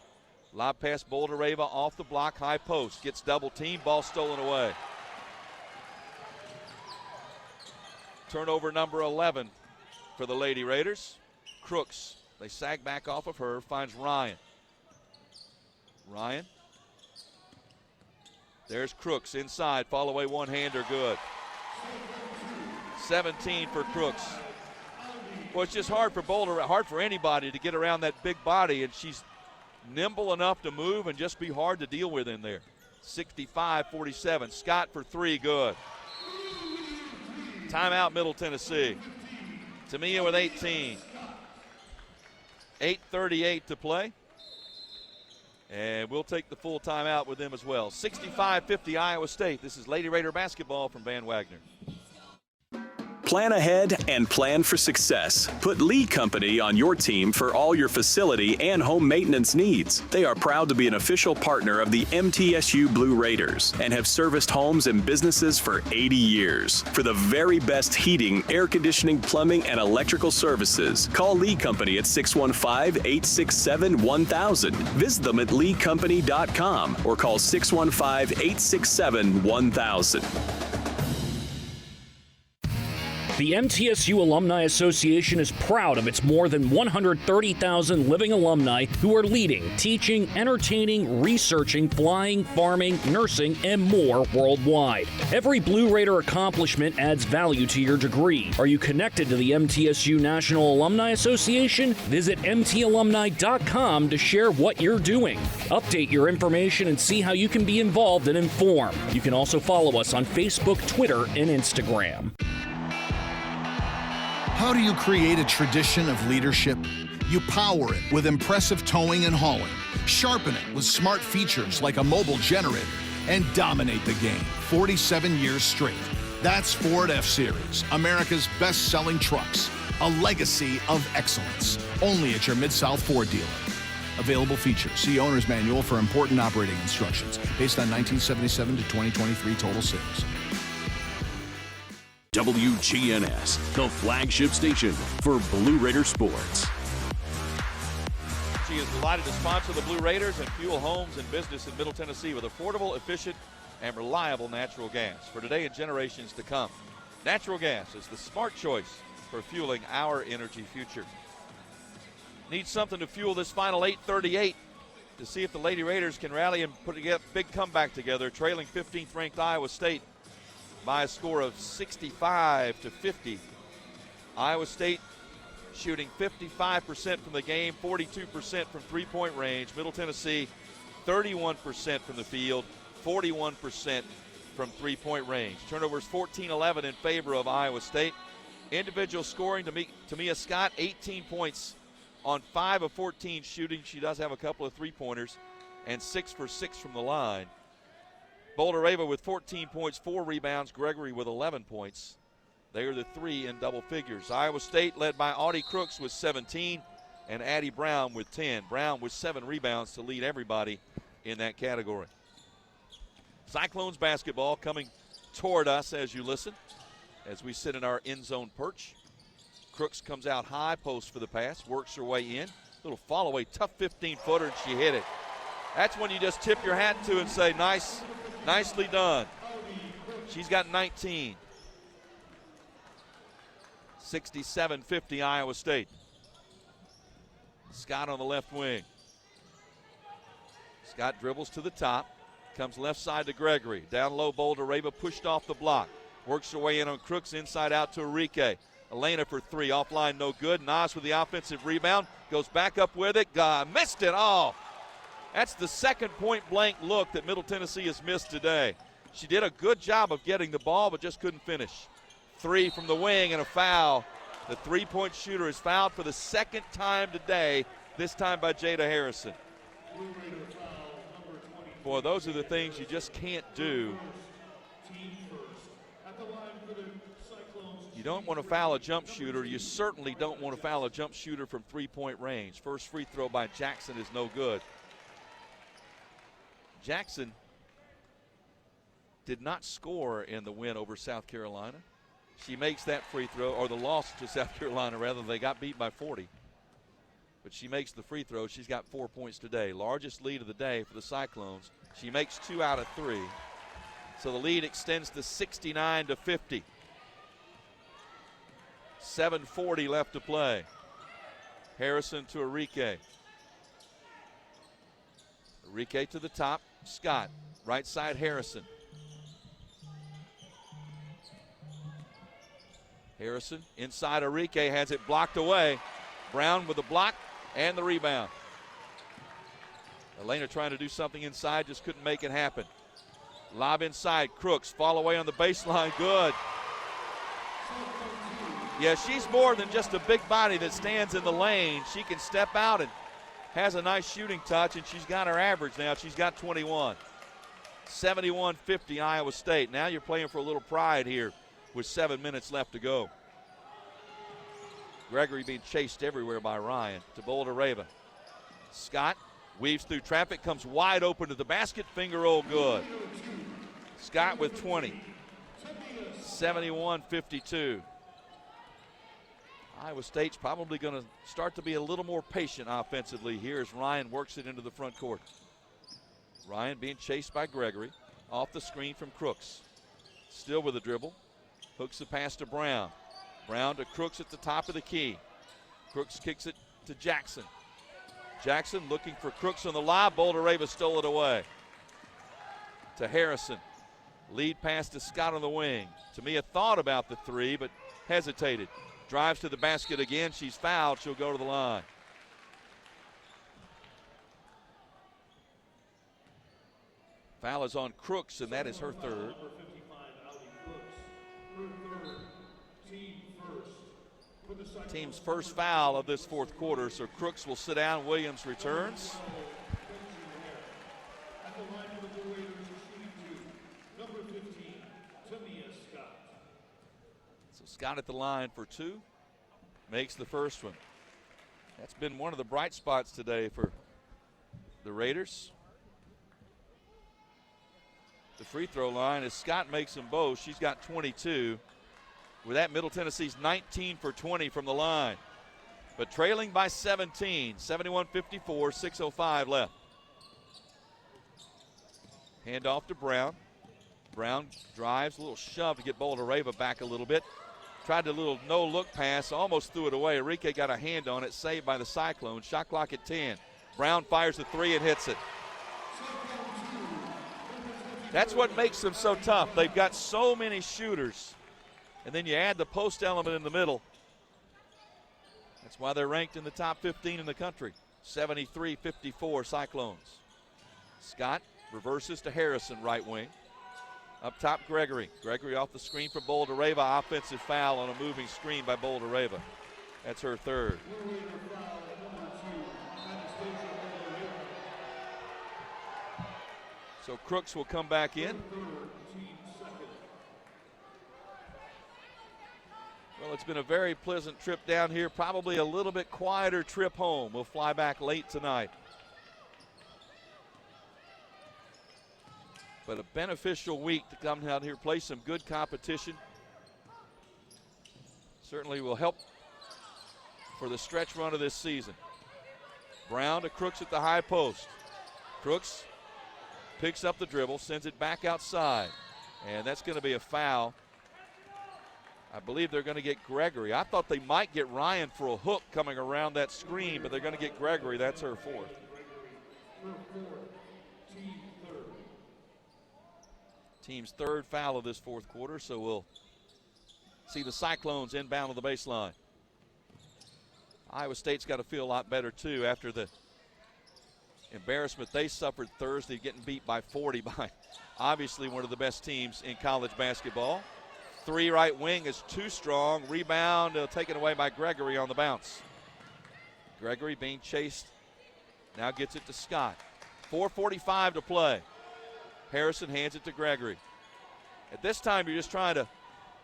Lob pass Boldareva off the block, high post. Gets double team, ball stolen away. Turnover number 11 for the Lady Raiders. Crooks, they sag back off of her, finds Ryan. Ryan. There's Crooks inside, fall away one-hander, good. 17 for Crooks. Well, it's just hard for anybody to get around that big body, and she's nimble enough to move and just be hard to deal with in there. 65-47. Scott for three, good. Timeout, Middle Tennessee. Tamia with 18. 8:38 to play. And we'll take the full timeout with them as well. 65-50 Iowa State. This is Lady Raider basketball from Van Wagner. Plan ahead and plan for success. Put Lee Company on your team for all your facility and home maintenance needs. They are proud to be an official partner of the MTSU Blue Raiders and have serviced homes and businesses for 80 years. For the very best heating, air conditioning, plumbing, and electrical services, call Lee Company at 615-867-1000. Visit them at leecompany.com or call 615-867-1000. The MTSU Alumni Association is proud of its more than 130,000 living alumni who are leading, teaching, entertaining, researching, flying, farming, nursing, and more worldwide. Every Blue Raider accomplishment adds value to your degree. Are you connected to the MTSU National Alumni Association? Visit mtalumni.com to share what you're doing. Update your information and see how you can be involved and informed. You can also follow us on Facebook, Twitter, and Instagram. How do you create a tradition of leadership? You power it with impressive towing and hauling, sharpen it with smart features like a mobile generator, and dominate the game 47 years straight. That's Ford F-Series, America's best-selling trucks, a legacy of excellence, only at your Mid-South Ford dealer. Available features. See Owner's Manual for important operating instructions based on 1977 to 2023 total sales. WGNS, the flagship station for Blue Raider sports. She is delighted to sponsor the Blue Raiders and fuel homes and business in Middle Tennessee with affordable, efficient, and reliable natural gas for today and generations to come. Natural gas is the smart choice for fueling our energy future. Need something to fuel this final 8:38 to see if the Lady Raiders can rally and put a big comeback together, trailing 15th ranked Iowa State by a score of 65-50. Iowa State shooting 55% from the game, 42% from three-point range. Middle Tennessee, 31% from the field, 41% from three-point range. Turnovers 14-11 in favor of Iowa State. Individual scoring to Tamia Scott, 18 points on 5 of 14 shooting. She does have a couple of three-pointers and 6 for 6 from the line. Boulder-Ava with 14 points, 4 rebounds. Gregory with 11 points. They are the three in double figures. Iowa State led by Audie Crooks with 17 and Addie Brown with 10. Brown with 7 rebounds to lead everybody in that category. Cyclones basketball coming toward us as you listen, as we sit in our end zone perch. Crooks comes out high, post for the pass, works her way in. Little fall away, tough 15-footer, and she hit it. That's when you just tip your hat to and say, nicely done. She's got 19. 67-50 Iowa State. Scott on the left wing. Scott dribbles to the top. Comes left side to Gregory. Down low, Boulder-Ava pushed off the block. Works her way in on Crooks, inside out to Enrique. Elena for 3, offline no good. Nas with the offensive rebound. Goes back up with it. Missed it all. That's the second point-blank look that Middle Tennessee has missed today. She did a good job of getting the ball, but just couldn't finish. 3 from the wing and a foul. The three-point shooter is fouled for the second time today, this time by Jada Harrison. Boy, those are the things you just can't do. You don't want to foul a jump shooter. You certainly don't want to foul a jump shooter from three-point range. First free throw by Jackson is no good. Jackson did not score in the win over South Carolina. She makes that free throw, or the loss to South Carolina, rather. They got beat by 40. But she makes the free throw. She's got 4 points today. Largest lead of the day for the Cyclones. She makes 2 out of 3. So the lead extends to 69-50. 7:40 left to play. Harrison to Enrique. Enrique to the top. Scott. Right side, Harrison. Harrison inside Enrique, has it blocked away. Brown with the block and the rebound. Elena trying to do something inside, just couldn't make it happen. Lob inside, Crooks, fall away on the baseline, good. Yeah, she's more than just a big body that stands in the lane. She can step out and has a nice shooting touch, and she's got her average now. She's got 21. 71-50 Iowa State. Now you're playing for a little pride here with 7 minutes left to go. Gregory being chased everywhere by Ryan to Boulder-Ava. Scott weaves through traffic, comes wide open to the basket, finger roll good. Scott with 20. 71-52. Iowa State's probably going to start to be a little more patient offensively here as Ryan works it into the front court. Ryan being chased by Gregory. Off the screen from Crooks. Still with a dribble. Hooks the pass to Brown. Brown to Crooks at the top of the key. Crooks kicks it to Jackson. Jackson looking for Crooks on the lob. Boulder-Ava stole it away. To Harrison. Lead pass to Scott on the wing. Tamia thought about the three, but hesitated. Drives to the basket again. She's fouled. She'll go to the line. Foul is on Crooks, and that is her third. Team's first foul of this fourth quarter, so Crooks will sit down. Williams returns. So Scott at the line for 2. Makes the first one. That's been one of the bright spots today for the Raiders. The free throw line as Scott makes them both. She's got 22. With that, Middle Tennessee's 19 for 20 from the line. But trailing by 17, 71-54, 6:05 left. Hand off to Brown. Brown drives, a little shove to get Boulder-Ava back a little bit. Tried a little no-look pass, almost threw it away. Enrique got a hand on it, saved by the Cyclones. Shot clock at 10. Brown fires the 3 and hits it. That's what makes them so tough. They've got so many shooters. And then you add the post element in the middle. That's why they're ranked in the top 15 in the country. 73-54 Cyclones. Scott reverses to Harrison, right wing. Up top, Gregory. Gregory off the screen from Boulder-Ava. Offensive foul on a moving screen by Boulder-Ava. That's her third. So Crooks will come back in. Well, it's been a very pleasant trip down here. Probably a little bit quieter trip home. We'll fly back late tonight. But a beneficial week to come down here, play some good competition. Certainly will help for the stretch run of this season. Brown to Crooks at the high post. Crooks picks up the dribble, sends it back outside. And that's going to be a foul. I believe they're going to get Gregory. I thought they might get Ryan for a hook coming around that screen, but they're going to get Gregory. That's her fourth. Team's third foul of this fourth quarter, so we'll see the Cyclones inbound on the baseline. Iowa State's got to feel a lot better, too, after the embarrassment they suffered Thursday, getting beat by 40 by obviously one of the best teams in college basketball. 3 right wing is too strong. Rebound taken away by Gregory on the bounce. Gregory being chased. Now gets it to Scott. 4:45 to play. Harrison hands it to Gregory. At this time, you're just trying to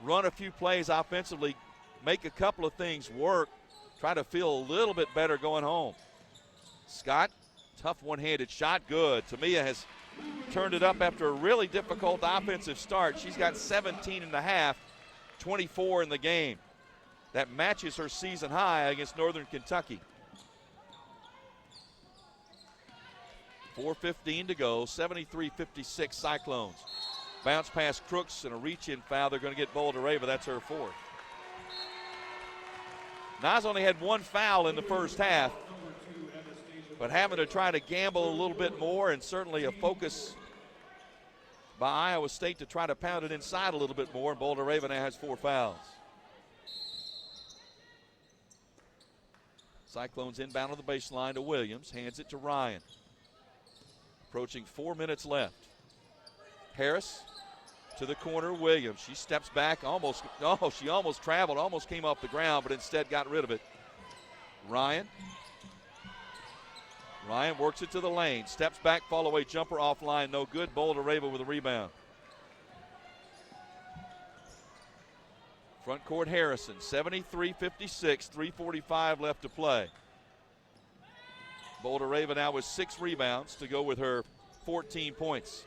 run a few plays offensively, make a couple of things work, try to feel a little bit better going home. Scott, tough one-handed shot, good. Tamia has turned it up after a really difficult offensive start. She's got 17 and a half, 24 in the game. That matches her season high against Northern Kentucky. 4:15 to go, 73-56 Cyclones. Bounce past Crooks and a reach-in foul. They're going to get Boldareva. That's her fourth. Nas only had 1 foul in the first half, but having to try to gamble a little bit more, and certainly a focus by Iowa State to try to pound it inside a little bit more, and Boldareva now has 4 fouls. Cyclones inbound on the baseline to Williams, hands it to Ryan. Approaching 4 minutes left. Harris to the corner, Williams. She steps back, she almost traveled, almost came off the ground, but instead got rid of it. Ryan works it to the lane, steps back, fall away jumper offline, no good. Boldareva with a rebound. Front court Harrison, 73-56, 3:45 left to play. Boldareva now with 6 rebounds to go with her 14 points.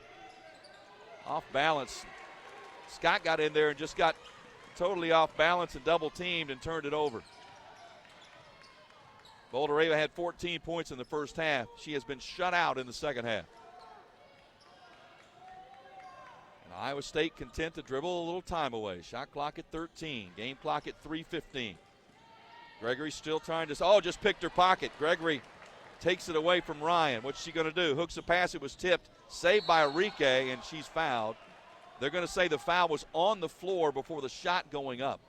Off balance. Scott got in there and just got totally off balance and double teamed and turned it over. Boldareva had 14 points in the first half. She has been shut out in the second half. And Iowa State content to dribble a little time away. Shot clock at 13. Game clock at 3:15. Gregory still trying to, just picked her pocket. Gregory takes it away from Ryan. What's she going to do? Hooks a pass. It was tipped. Saved by Enrique, and she's fouled. They're going to say the foul was on the floor before the shot going up.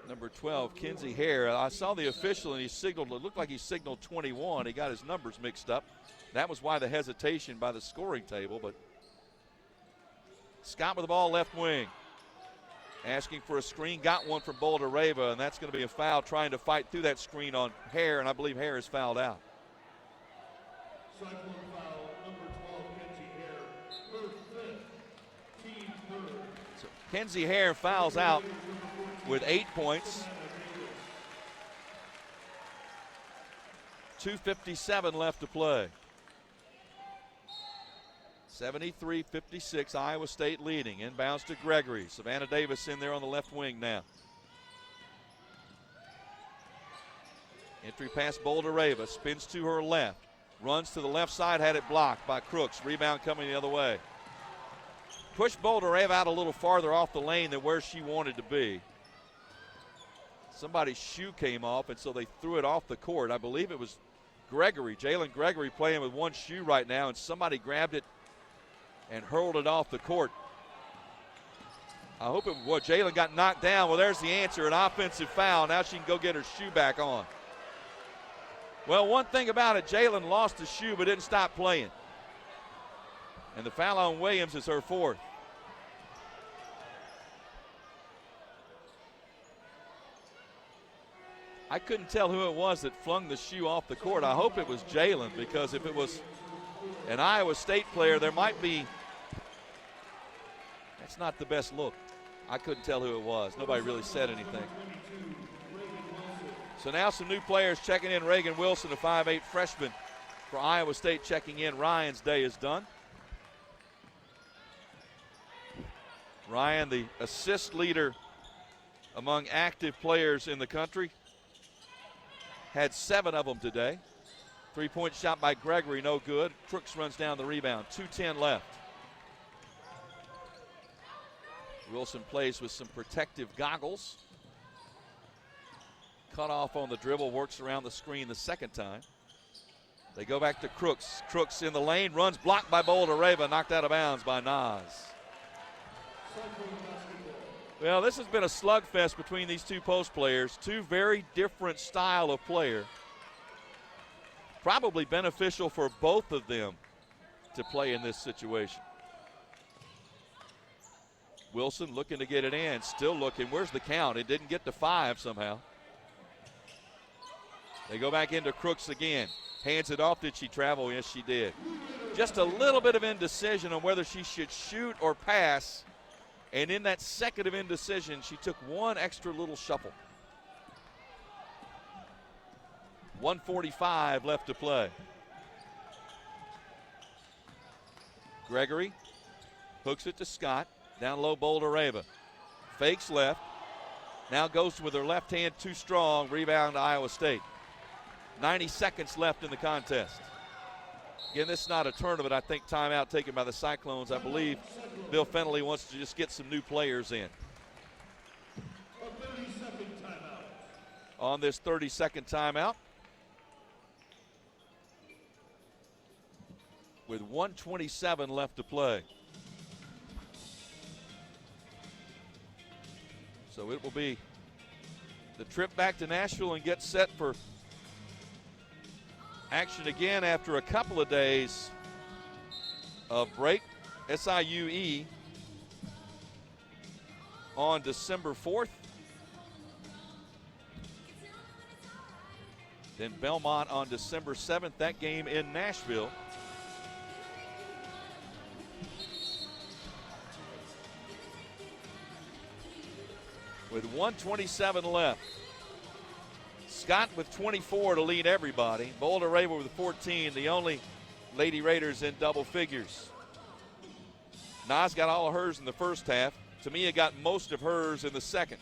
Number 12, Kinsey Hare. I saw the official, and he signaled, it looked like he signaled 21. He got his numbers mixed up. That was why the hesitation by the scoring table, but Scott with the ball left wing. Asking for a screen, got one from Boldareva, and that's going to be a foul trying to fight through that screen on Hare, and I believe Hare is fouled out. Cyclone foul, number 12, Kinsey Hare, her 5th, team third. So Kinsey Hare fouls out with 8 points. 2:57 left to play. 73-56, Iowa State leading. Inbounds to Gregory. Savannah Davis in there on the left wing now. Entry pass Boldareva, spins to her left. Runs to the left side, had it blocked by Crooks. Rebound coming the other way. Pushed Boldareva out a little farther off the lane than where she wanted to be. Somebody's shoe came off, and so they threw it off the court. I believe it was Gregory, Jalen Gregory, playing with one shoe right now, and somebody grabbed it and hurled it off the court. I hope it was. Jalen got knocked down. Well, there's the answer, an offensive foul. Now she can go get her shoe back on. Well, one thing about it, Jalen lost his shoe but didn't stop playing. And the foul on Williams is her 4th. I couldn't tell who it was that flung the shoe off the court. I hope it was Jalen, because if it was an Iowa State player, there might be, that's not the best look. I couldn't tell who it was. Nobody really said anything. So now some new players checking in. Reagan Wilson, a 5'8 freshman for Iowa State, checking in. Ryan's day is done. Ryan, the assist leader among active players in the country, had 7 of them today. 3-point shot by Gregory, no good. Crooks runs down the rebound. 2:10 left. Wilson plays with some protective goggles. Cut off on the dribble, works around the screen the second time. They go back to Crooks. Crooks in the lane, runs blocked by Boulder-Reva, knocked out of bounds by Nas. Well, this has been a slugfest between these two post players. Two very different style of player. Probably beneficial for both of them to play in this situation. Wilson looking to get it in, still looking. Where's the count? It didn't get to 5 somehow. They go back into Crooks again. Hands it off. Did she travel? Yes, she did. Just a little bit of indecision on whether she should shoot or pass. And in that second of indecision, she took one extra little shuffle. 1:45 left to play. Gregory hooks it to Scott. Down low, Boulder-Reva. Fakes left. Now goes with her left hand too strong. Rebound to Iowa State. 90 seconds left in the contest. Again, this is not a tournament. I think timeout taken by the Cyclones. I believe Bill Fennelly wants to just get some new players in. On this 30-second timeout, with 1:27 left to play. So it will be the trip back to Nashville and get set for action again after a couple of days of break. SIUE on December 4th. Then Belmont on December 7th. That game in Nashville. With 1:27 left. Scott with 24 to lead everybody. Boulder-Reva with 14, the only Lady Raiders in double figures. Nas got all of hers in the first half. Tamia got most of hers in the second.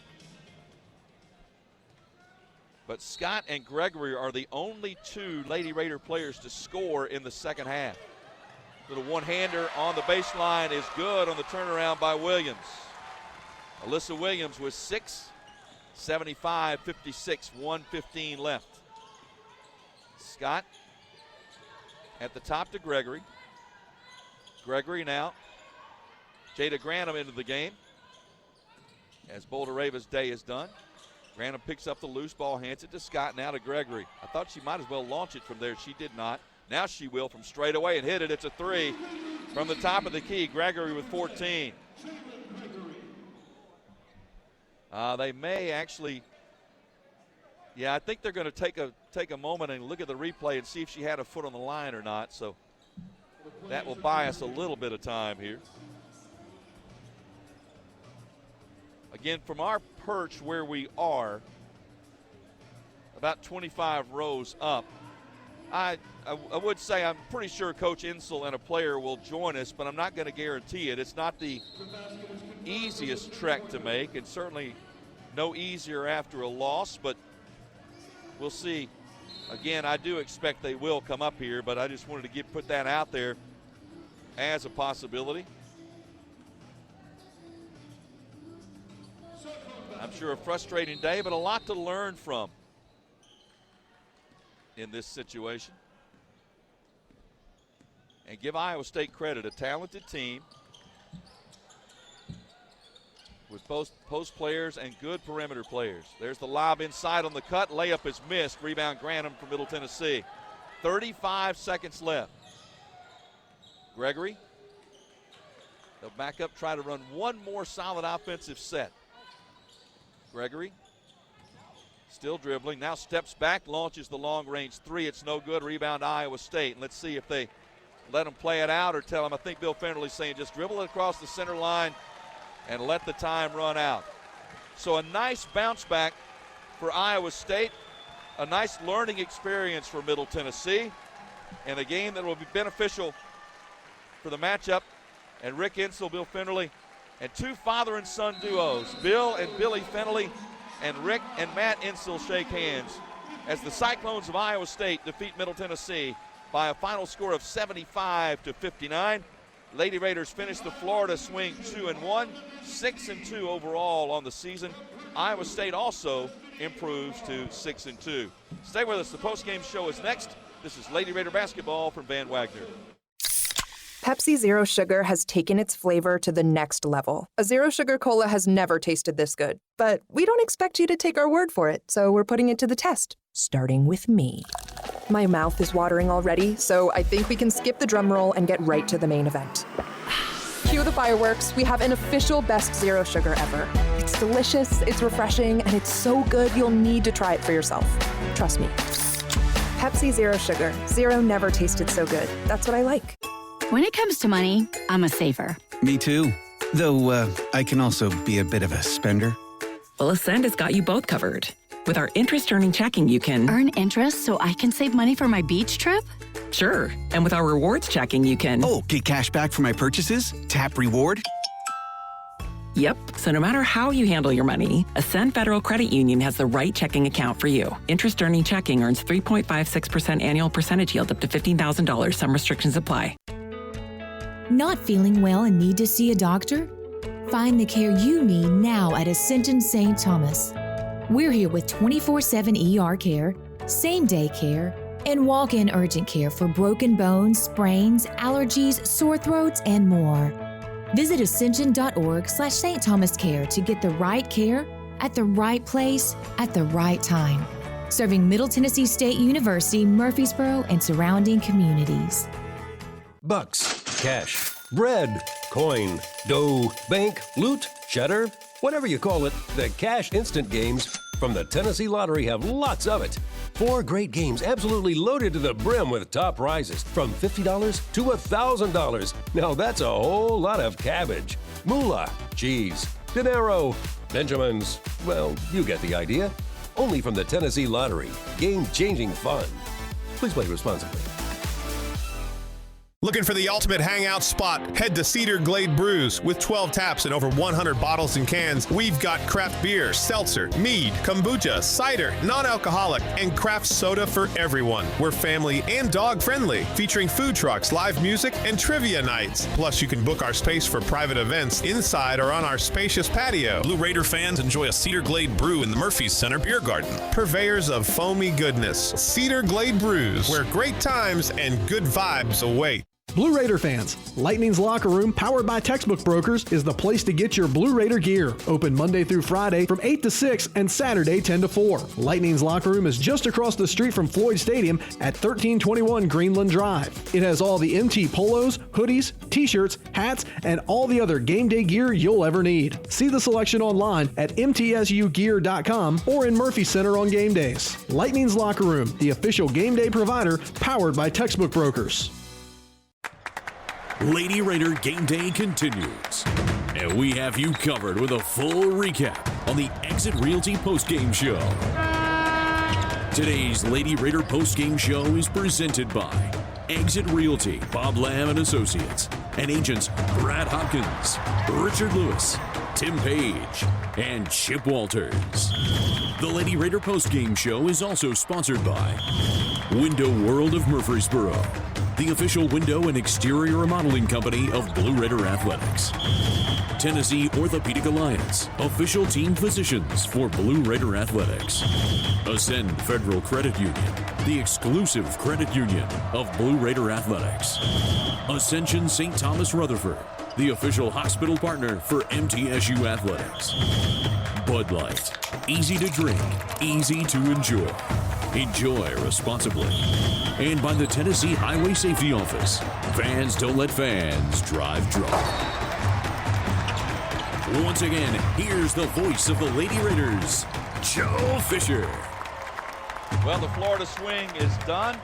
But Scott and Gregory are the only two Lady Raider players to score in the second half. Little one-hander on the baseline is good on the turnaround by Williams. Alyssa Williams with 6, 75-56, 1:15 left. Scott at the top to Gregory. Gregory now. Jada Granum into the game as Boulder-Reva's day is done. Granum picks up the loose ball, hands it to Scott, now to Gregory. I thought she might as well launch it from there. She did not. Now she will from straight away and hit it. It's a 3 from the top of the key. Gregory with 14. They may actually, I think they're going to take a moment and look at the replay and see if she had a foot on the line or not. So that will buy us a little bit of time here. Again, from our perch where we are, about 25 rows up, I would say I'm pretty sure Coach Insel and a player will join us, but I'm not going to guarantee it. It's not the easiest trek to make, and certainly no easier after a loss, but we'll see. Again, I do expect they will come up here, but I just wanted to put that out there as a possibility. I'm sure a frustrating day, but a lot to learn from in this situation. And give Iowa State credit, a talented team with post players and good perimeter players. There's the lob inside on the cut. Layup is missed. Rebound Granum from Middle Tennessee. 35 seconds left. Gregory. They'll back up, try to run one more solid offensive set. Gregory Still dribbling. Now steps back, launches the long-range three. It's no good. Rebound Iowa State. And let's see if they let them play it out or tell them. I think Bill Fennerly's saying just dribble it across the center line and let the time run out. So a nice bounce back for Iowa State. A nice learning experience for Middle Tennessee. And a game that will be beneficial for the matchup. And Rick Insell, Bill Fennerly, and two father and son duos, Bill and Billy Fennerly, and Rick and Matt Insell shake hands as the Cyclones of Iowa State defeat Middle Tennessee by a final score of 75-59. Lady Raiders finish the Florida swing 2-1, 6-2 overall on the season. Iowa State also improves to 6-2. Stay with us. The postgame show is next. This is Lady Raider basketball from Van Wagner. Pepsi Zero Sugar has taken its flavor to the next level. A Zero Sugar Cola has never tasted this good. But we don't expect you to take our word for it, so we're putting it to the test, starting with me. My mouth is watering already, so I think we can skip the drum roll and get right to the main event. Cue the fireworks. We have an official best Zero Sugar ever. It's delicious, it's refreshing, and it's so good you'll need to try it for yourself. Trust me. Pepsi Zero Sugar. Zero never tasted so good. That's what I like. When it comes to money, I'm a saver. Me too. Though I can also be a bit of a spender. Well, Ascend has got you both covered. With our interest-earning checking, you can earn interest so I can save money for my beach trip? Sure. And with our rewards checking, you can get cash back for my purchases? Tap reward? Yep. So no matter how you handle your money, Ascend Federal Credit Union has the right checking account for you. Interest-earning checking earns 3.56% annual percentage yield up to $15,000. Some restrictions apply. Not feeling well and need to see a doctor? Find the care you need now at Ascension St. Thomas. We're here with 24/7 ER care, same-day care, and walk-in urgent care for broken bones, sprains, allergies, sore throats, and more. Visit ascension.org/St. Thomas Care to get the right care at the right place at the right time. Serving Middle Tennessee State University, Murfreesboro, and surrounding communities. Bucks, cash, bread, coin, dough, bank, loot, cheddar, whatever you call it, the Cash Instant games from the Tennessee Lottery have lots of it. 4 great games absolutely loaded to the brim with top prizes from $50 to $1,000. Now that's a whole lot of cabbage. Moolah, cheese, dinero, Benjamins. Well, you get the idea. Only from the Tennessee Lottery. Game-changing fun. Please play responsibly. Looking for the ultimate hangout spot? Head to Cedar Glade Brews. With 12 taps and over 100 bottles and cans, we've got craft beer, seltzer, mead, kombucha, cider, non-alcoholic, and craft soda for everyone. We're family and dog-friendly, featuring food trucks, live music, and trivia nights. Plus, you can book our space for private events inside or on our spacious patio. Blue Raider fans enjoy a Cedar Glade brew in the Murphy's Center Beer Garden. Purveyors of foamy goodness. Cedar Glade Brews, where great times and good vibes await. Blue Raider fans, Lightning's Locker Room, powered by Textbook Brokers, is the place to get your Blue Raider gear. Open Monday through Friday from 8 to 6 and Saturday 10 to 4. Lightning's Locker Room is just across the street from Floyd Stadium at 1321 Greenland Drive. It has all the MT polos, hoodies, t-shirts, hats, and all the other game day gear you'll ever need. See the selection online at mtsugear.com or in Murphy Center on game days. Lightning's Locker Room, the official game day provider, powered by Textbook Brokers. Lady Raider Game Day continues, and we have you covered with a full recap on the Exit Realty postgame show. Today's Lady Raider postgame show is presented by Exit Realty, Bob Lamb and Associates, and agents Brad Hopkins, Richard Lewis, Tim Page, and Chip Walters. The Lady Raider postgame show is also sponsored by Window World of Murfreesboro, the official window and exterior remodeling company of Blue Raider Athletics. Tennessee Orthopedic Alliance, official team physicians for Blue Raider Athletics. Ascend Federal Credit Union, the exclusive credit union of Blue Raider Athletics. Ascension St. Thomas Rutherford, the official hospital partner for MTSU Athletics. Bud Light, easy to drink, easy to enjoy. Enjoy responsibly. And by the Tennessee Highway Safety Office, fans don't let fans drive drunk. Once again, here's the voice of the Lady Raiders, Joe Fisher. Well, the Florida swing is done.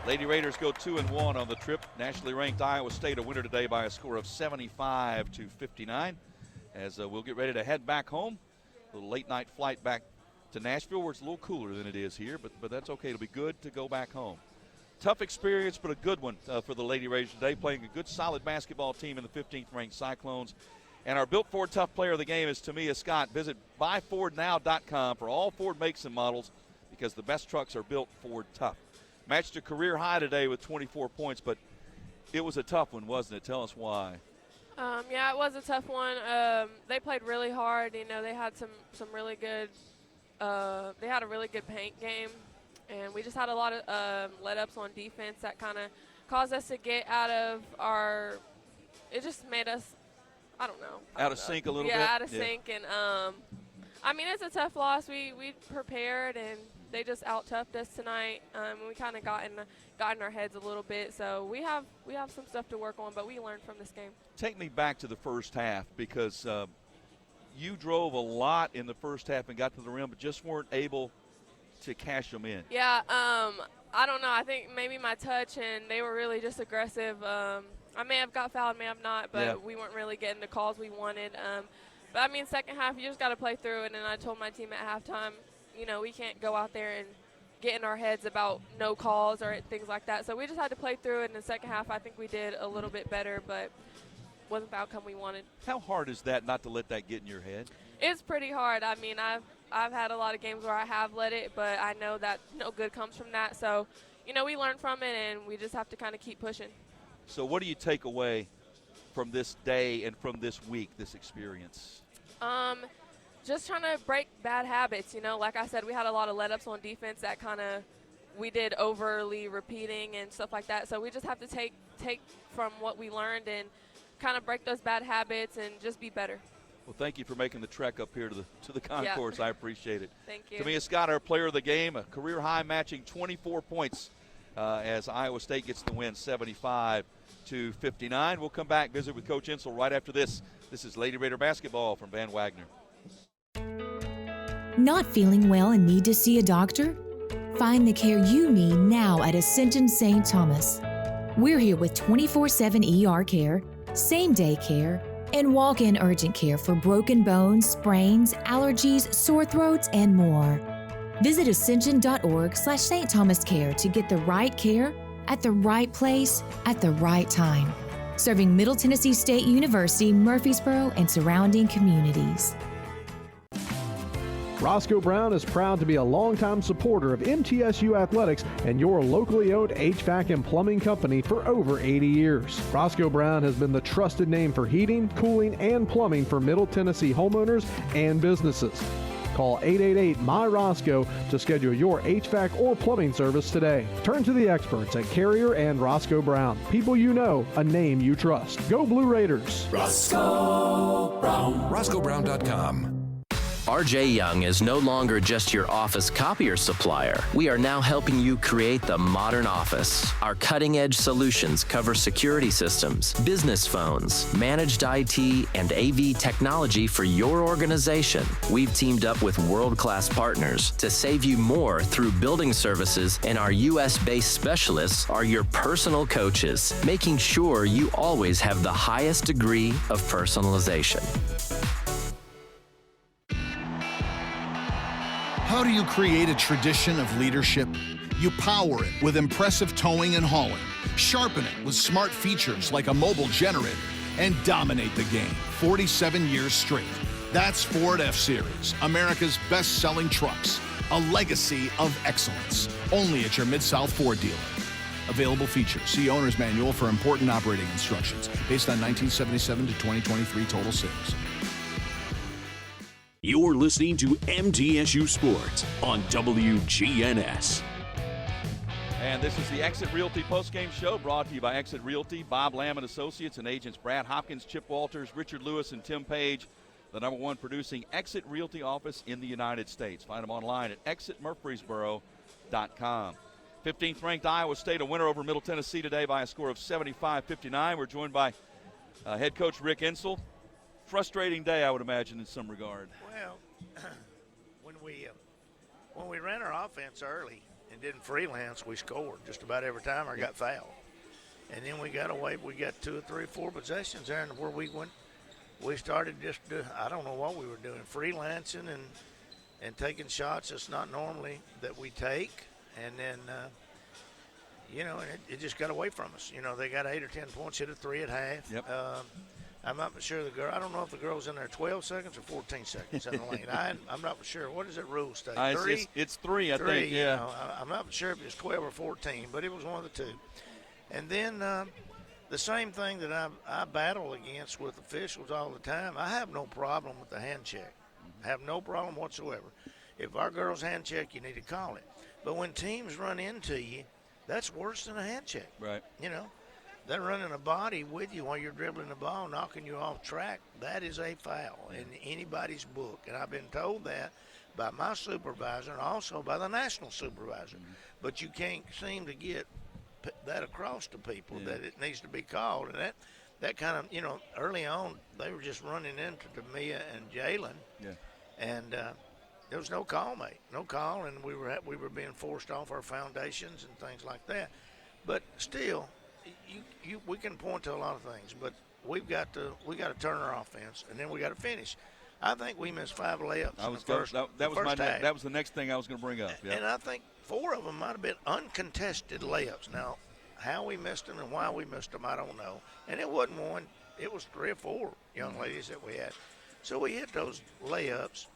Lady Raiders go 2-1 on the trip. Nationally ranked Iowa State a winner today by a score of 75-59. As we'll get ready to head back home. A little late night flight back to Nashville where it's a little cooler than it is here, but that's okay. It'll be good to go back home. Tough experience, but a good one for the Lady Raiders today, playing a good, solid basketball team in the 15th ranked Cyclones. And our Built Ford Tough player of the game is Tamia Scott. Visit buyfordnow.com for all Ford makes and models because the best trucks are built Ford Tough. Matched a career high today with 24 points, but it was a tough one, wasn't it? Tell us why. Yeah, it was a tough one. They played really hard. You know, they had some really good. They had a really good paint game, and we just had a lot of let-ups on defense that kind of caused us to get out of our. It just made us, I don't know. Out of sync a little bit. Yeah, out of sync, and I mean it's a tough loss. We prepared and they just out-toughed us tonight. We kind of got in our heads a little bit. So we have some stuff to work on, but we learned from this game. Take me back to the first half because you drove a lot in the first half and got to the rim, but just weren't able to cash them in. Yeah, I don't know. I think maybe my touch and they were really just aggressive. I may have got fouled, may have not, but we weren't really getting the calls we wanted. But, I mean, second half, you just got to play through it. And I told my team at halftime, you know, we can't go out there and get in our heads about no calls or things like that. So we just had to play through it. In the second half, I think we did a little bit better, but wasn't the outcome we wanted. How hard is that not to let that get in your head? It's pretty hard. I mean, I've had a lot of games where I have let it, but I know that no good comes from that. So, you know, we learn from it, and we just have to kind of keep pushing. So what do you take away from this day and from this week, this experience? Just trying to break bad habits. You know, like I said, we had a lot of let-ups on defense that kind of we did overly repeating and stuff like that. So we just have to take from what we learned and kind of break those bad habits and just be better. Well, thank you for making the trek up here to the concourse. I appreciate it. Thank you. Tamia Scott, our player of the game, a career high matching 24 points as Iowa State gets the win 75-59. We'll come back, visit with Coach Insel right after this. This is Lady Raider basketball from Van Wagner. Not feeling well and need to see a doctor? Find the care you need now at Ascension St. Thomas. We're here with 24/7 ER care, same-day care, and walk-in urgent care for broken bones, sprains, allergies, sore throats, and more. Visit ascension.org/St. Thomas Care to get the right care at the right place at the right time. Serving Middle Tennessee State University, Murfreesboro, and surrounding communities. Roscoe Brown is proud to be a longtime supporter of MTSU athletics and your locally owned HVAC and plumbing company for over 80 years. Roscoe Brown has been the trusted name for heating, cooling, and plumbing for Middle Tennessee homeowners and businesses. Call 888-MY-ROSCOE to schedule your HVAC or plumbing service today. Turn to the experts at Carrier and Roscoe Brown. People you know, a name you trust. Go Blue Raiders. Roscoe Brown. RoscoeBrown.com. RJ Young is no longer just your office copier supplier. We are now helping you create the modern office. Our cutting-edge solutions cover security systems, business phones, managed IT, and AV technology for your organization. We've teamed up with world-class partners to save you more through building services, and our U.S.-based specialists are your personal coaches, making sure you always have the highest degree of personalization. How do you create a tradition of leadership? You power it with impressive towing and hauling, sharpen it with smart features like a mobile generator, and dominate the game 47 years straight. That's Ford F-Series, America's best-selling trucks, a legacy of excellence, only at your Mid-South Ford dealer. Available features. See Owner's Manual for important operating instructions based on 1977 to 2023 total sales. You're listening to MTSU Sports on WGNS. And this is the Exit Realty postgame show brought to you by Exit Realty, Bob Lamb & Associates, and agents Brad Hopkins, Chip Walters, Richard Lewis, and Tim Page, the #1 producing Exit Realty office in the United States. Find them online at exitmurfreesboro.com. 15th ranked Iowa State, a winner over Middle Tennessee today by a score of 75-59. We're joined by head coach Rick Insel. Frustrating day, I would imagine, in some regard. Well, when we ran our offense early and didn't freelance, we scored just about every time or got fouled. And then we got away. We got 2 or 3 or 4 possessions there, and where we went, we started just I don't know what we were doing, freelancing and taking shots that's not normally that we take, and then it just got away from us. They got 8 or 10 points, hit a 3 at half. Yep. I'm not sure I don't know if the girl's in there 12 seconds or 14 seconds in the lane. I'm not sure. What does that rule state? 3? It's 3, I think, yeah. I'm not sure if it's 12 or 14, but it was one of the two. And then the same thing that I battle against with officials all the time, I have no problem with the hand check. I have no problem whatsoever. If our girls hand check, you need to call it. But when teams run into you, that's worse than a hand check. Right. They're running a body with you while you're dribbling the ball, knocking you off track. That is a foul in anybody's book. And I've been told that by my supervisor and also by the national supervisor. But you can't seem to get that across to people that it needs to be called. And that kind of, early on, they were just running into Mia and Jalen. Yeah. And there was no call made. No call, and we were being forced off our foundations and things like that. But still, we can point to a lot of things, but we got to turn our offense, and then we got to finish. I think we missed 5 layups in the first half. That was the next thing I was going to bring up. Yeah. And I think 4 of them might have been uncontested layups. Now, how we missed them and why we missed them, I don't know. And it wasn't one; it was 3 or 4 young ladies that we had. So we hit those layups.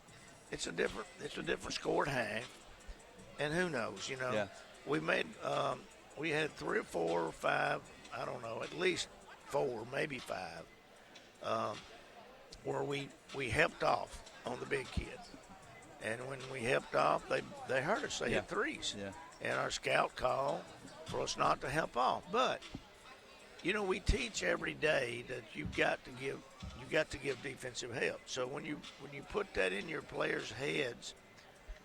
It's a different score at half, and who knows? Yeah. We made. We had 3 or 4 or 5, I don't know, at least 4, maybe 5, where we helped off on the big kids. And when we helped off, they hurt us. They hit threes. Yeah. And our scout called for us not to help off. But, we teach every day that you've got to give defensive help. So when you put that in your players' heads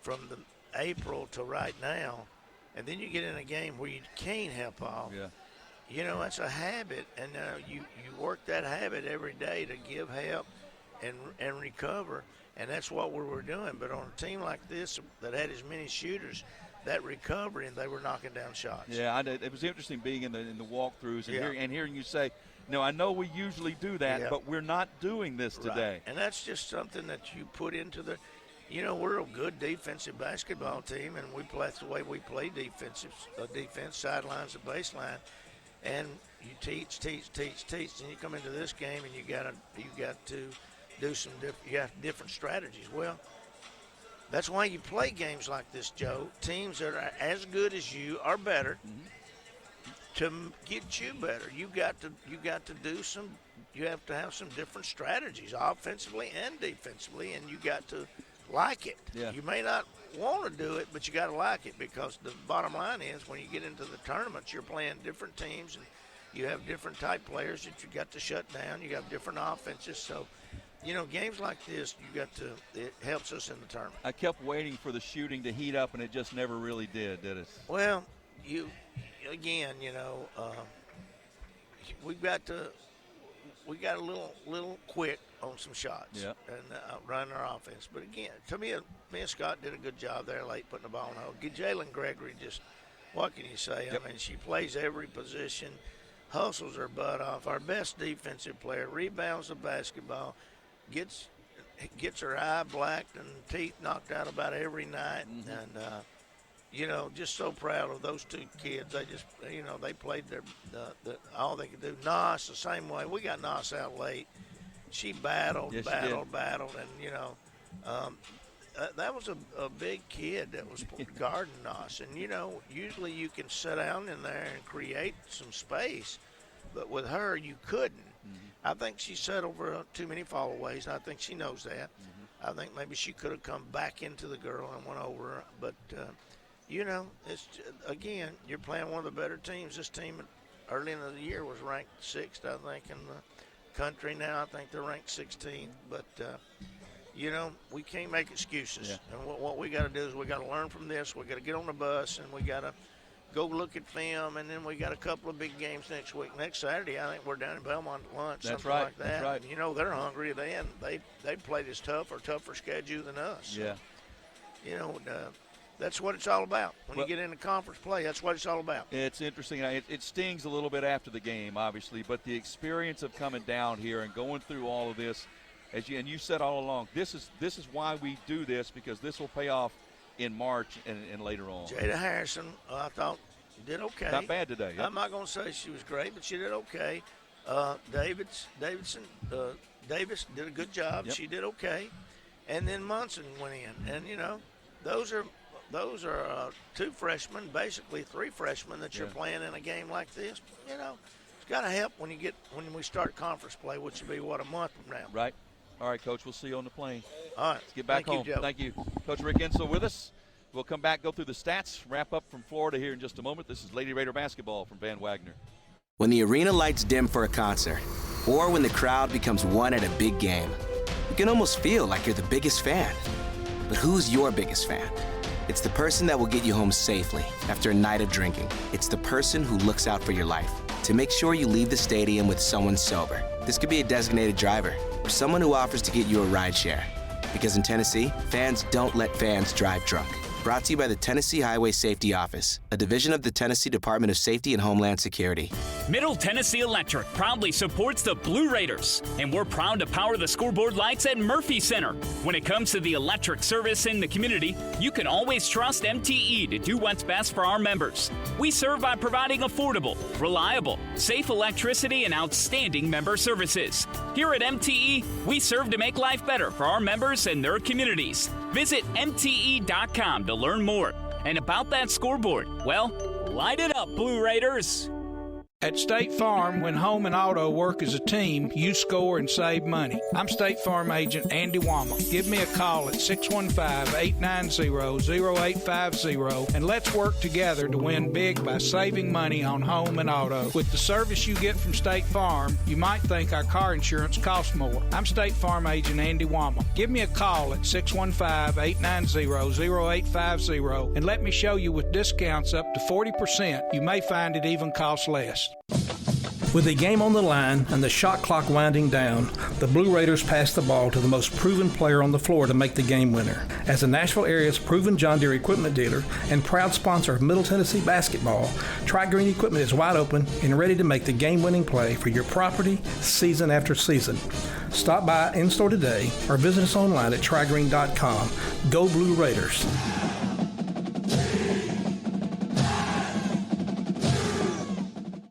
from the April to right now, and then you get in a game where you can't help off. Yeah. That's a habit, and you work that habit every day to give help and recover, and that's what we were doing. But on a team like this that had as many shooters, that recovery, and they were knocking down shots. Yeah, it was interesting being in the walkthroughs and hearing you say, no, I know we usually do that, but we're not doing this today. Right. And that's just something that you put into the – we're a good defensive basketball team, and that's the way we play defense, sidelines to baseline. And you teach, and you come into this game and you got to do you have different strategies. Well, that's why you play games like this, Joe. Teams that are as good as you are better to get you better. You have to have some different strategies, offensively and defensively, and you got to like it. Yeah. You may not want to do it, but you got to like it, because the bottom line is when you get into the tournaments, you're playing different teams and you have different type players that you got to shut down. You got different offenses. So, games like this, it helps us in the tournament. I kept waiting for the shooting to heat up, and it just never really did it? Well, we got a little quick on some shots and running our offense. But again, to me and Scott did a good job there late putting the ball in the hole. Jalen Gregory just, what can you say? I mean, she plays every position, hustles her butt off. Our best defensive player, rebounds the basketball, gets her eye blacked and teeth knocked out about every night. And, just so proud of those 2 kids. They just, they played all they could do. Nas, the same way. We got Nas out late. She battled, and, that was a big kid that was guarding Nas. And, usually you can sit down in there and create some space, but with her, you couldn't. I think she settled for too many fallaways, and I think she knows that. I think maybe she could have come back into the girl and went over her, but it's again, you're playing one of the better teams. This team early in the year was ranked 6th, I think, in the country. Now I think they're ranked 16th. But we can't make excuses. Yeah. And what we got to do is we got to learn from this. We got to get on the bus and we got to go look at film. And then we got a couple of big games next week. Next Saturday, I think we're down in Belmont at lunch. That's something right. like that. That's right. And, they're hungry. They played as tough or tougher schedule than us. Yeah. that's what it's all about. When you get into conference play, that's what it's all about. It's interesting. It stings a little bit after the game, obviously, but the experience of coming down here and going through all of this, and you said all along, this is why we do this, because this will pay off in March and later on. Jada Harrison, I thought, did okay. Not bad today. Yep. I'm not going to say she was great, but she did okay. Davis did a good job. Yep. She did okay. And then Munson went in. And, those are two freshmen, basically three freshmen that you're playing in a game like this. It's got to help when we start conference play, which will be, a month from now. Right. All right, Coach, we'll see you on the plane. All right. Let's get back home. Thank you. Coach Rick Insel with us. We'll come back, go through the stats, wrap up from Florida here in just a moment. This is Lady Raider basketball from Van Wagner. When the arena lights dim for a concert, or when the crowd becomes one at a big game, you can almost feel like you're the biggest fan. But who's your biggest fan? It's the person that will get you home safely after a night of drinking. It's the person who looks out for your life to make sure you leave the stadium with someone sober. This could be a designated driver or someone who offers to get you a ride share. Because in Tennessee, fans don't let fans drive drunk. Brought to you by the Tennessee Highway Safety Office, a division of the Tennessee Department of Safety and Homeland Security. Middle Tennessee Electric proudly supports the Blue Raiders, and we're proud to power the scoreboard lights at Murphy Center. When it comes to the electric service in the community, you can always trust MTE to do what's best for our members. We serve by providing affordable, reliable, safe electricity and outstanding member services. Here at MTE, we serve to make life better for our members and their communities. Visit MTE.com to learn more. And about that scoreboard, well, light it up, Blue Raiders. At State Farm, when home and auto work as a team, you score and save money. I'm State Farm agent Andy Wama. Give me a call at 615-890-0850 and let's work together to win big by saving money on home and auto. With the service you get from State Farm, you might think our car insurance costs more. I'm State Farm agent Andy Wama. Give me a call at 615-890-0850 and let me show you with discounts up to 40%. You may find it even costs less. With the game on the line and the shot clock winding down, the Blue Raiders pass the ball to the most proven player on the floor to make the game winner. As the Nashville area's proven John Deere equipment dealer and proud sponsor of Middle Tennessee basketball, Tri-Green Equipment is wide open and ready to make the game-winning play for your property season after season. Stop by in-store today or visit us online at trigreen.com. Go Blue Raiders.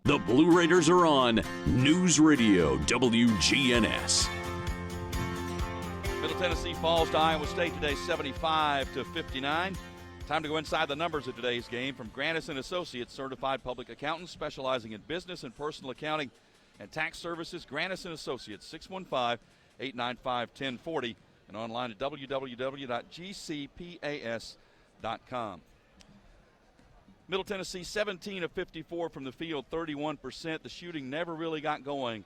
The Blue Raiders are on News Radio WGNS. Middle Tennessee falls to Iowa State today, 75-59. Time to go inside the numbers of today's game from Grandison Associates, certified public accountants specializing in business and personal accounting and tax services. Grandison Associates, 615-895-1040, and online at www.gcpas.com. Middle Tennessee, 17 of 54 from the field, 31%. The shooting never really got going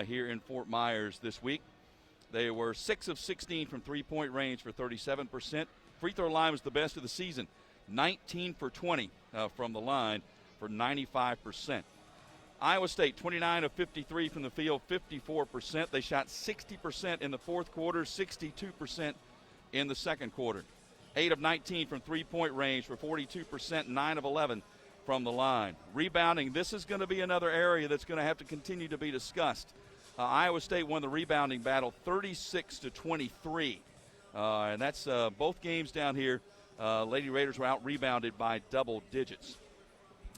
here in Fort Myers this week. They were 6 of 16 from three-point range for 37%. Free throw line was the best of the season, 19 for 20 from the line for 95%. Iowa State, 29 of 53 from the field, 54%. They shot 60% in the fourth quarter, 62% in the second quarter. 8 of 19 from three-point range for 42%, 9 of 11 from the line. Rebounding, this is going to be another area that's going to have to continue to be discussed. Iowa State won the rebounding battle 36-23. And that's both games down here. Lady Raiders were out-rebounded by double digits.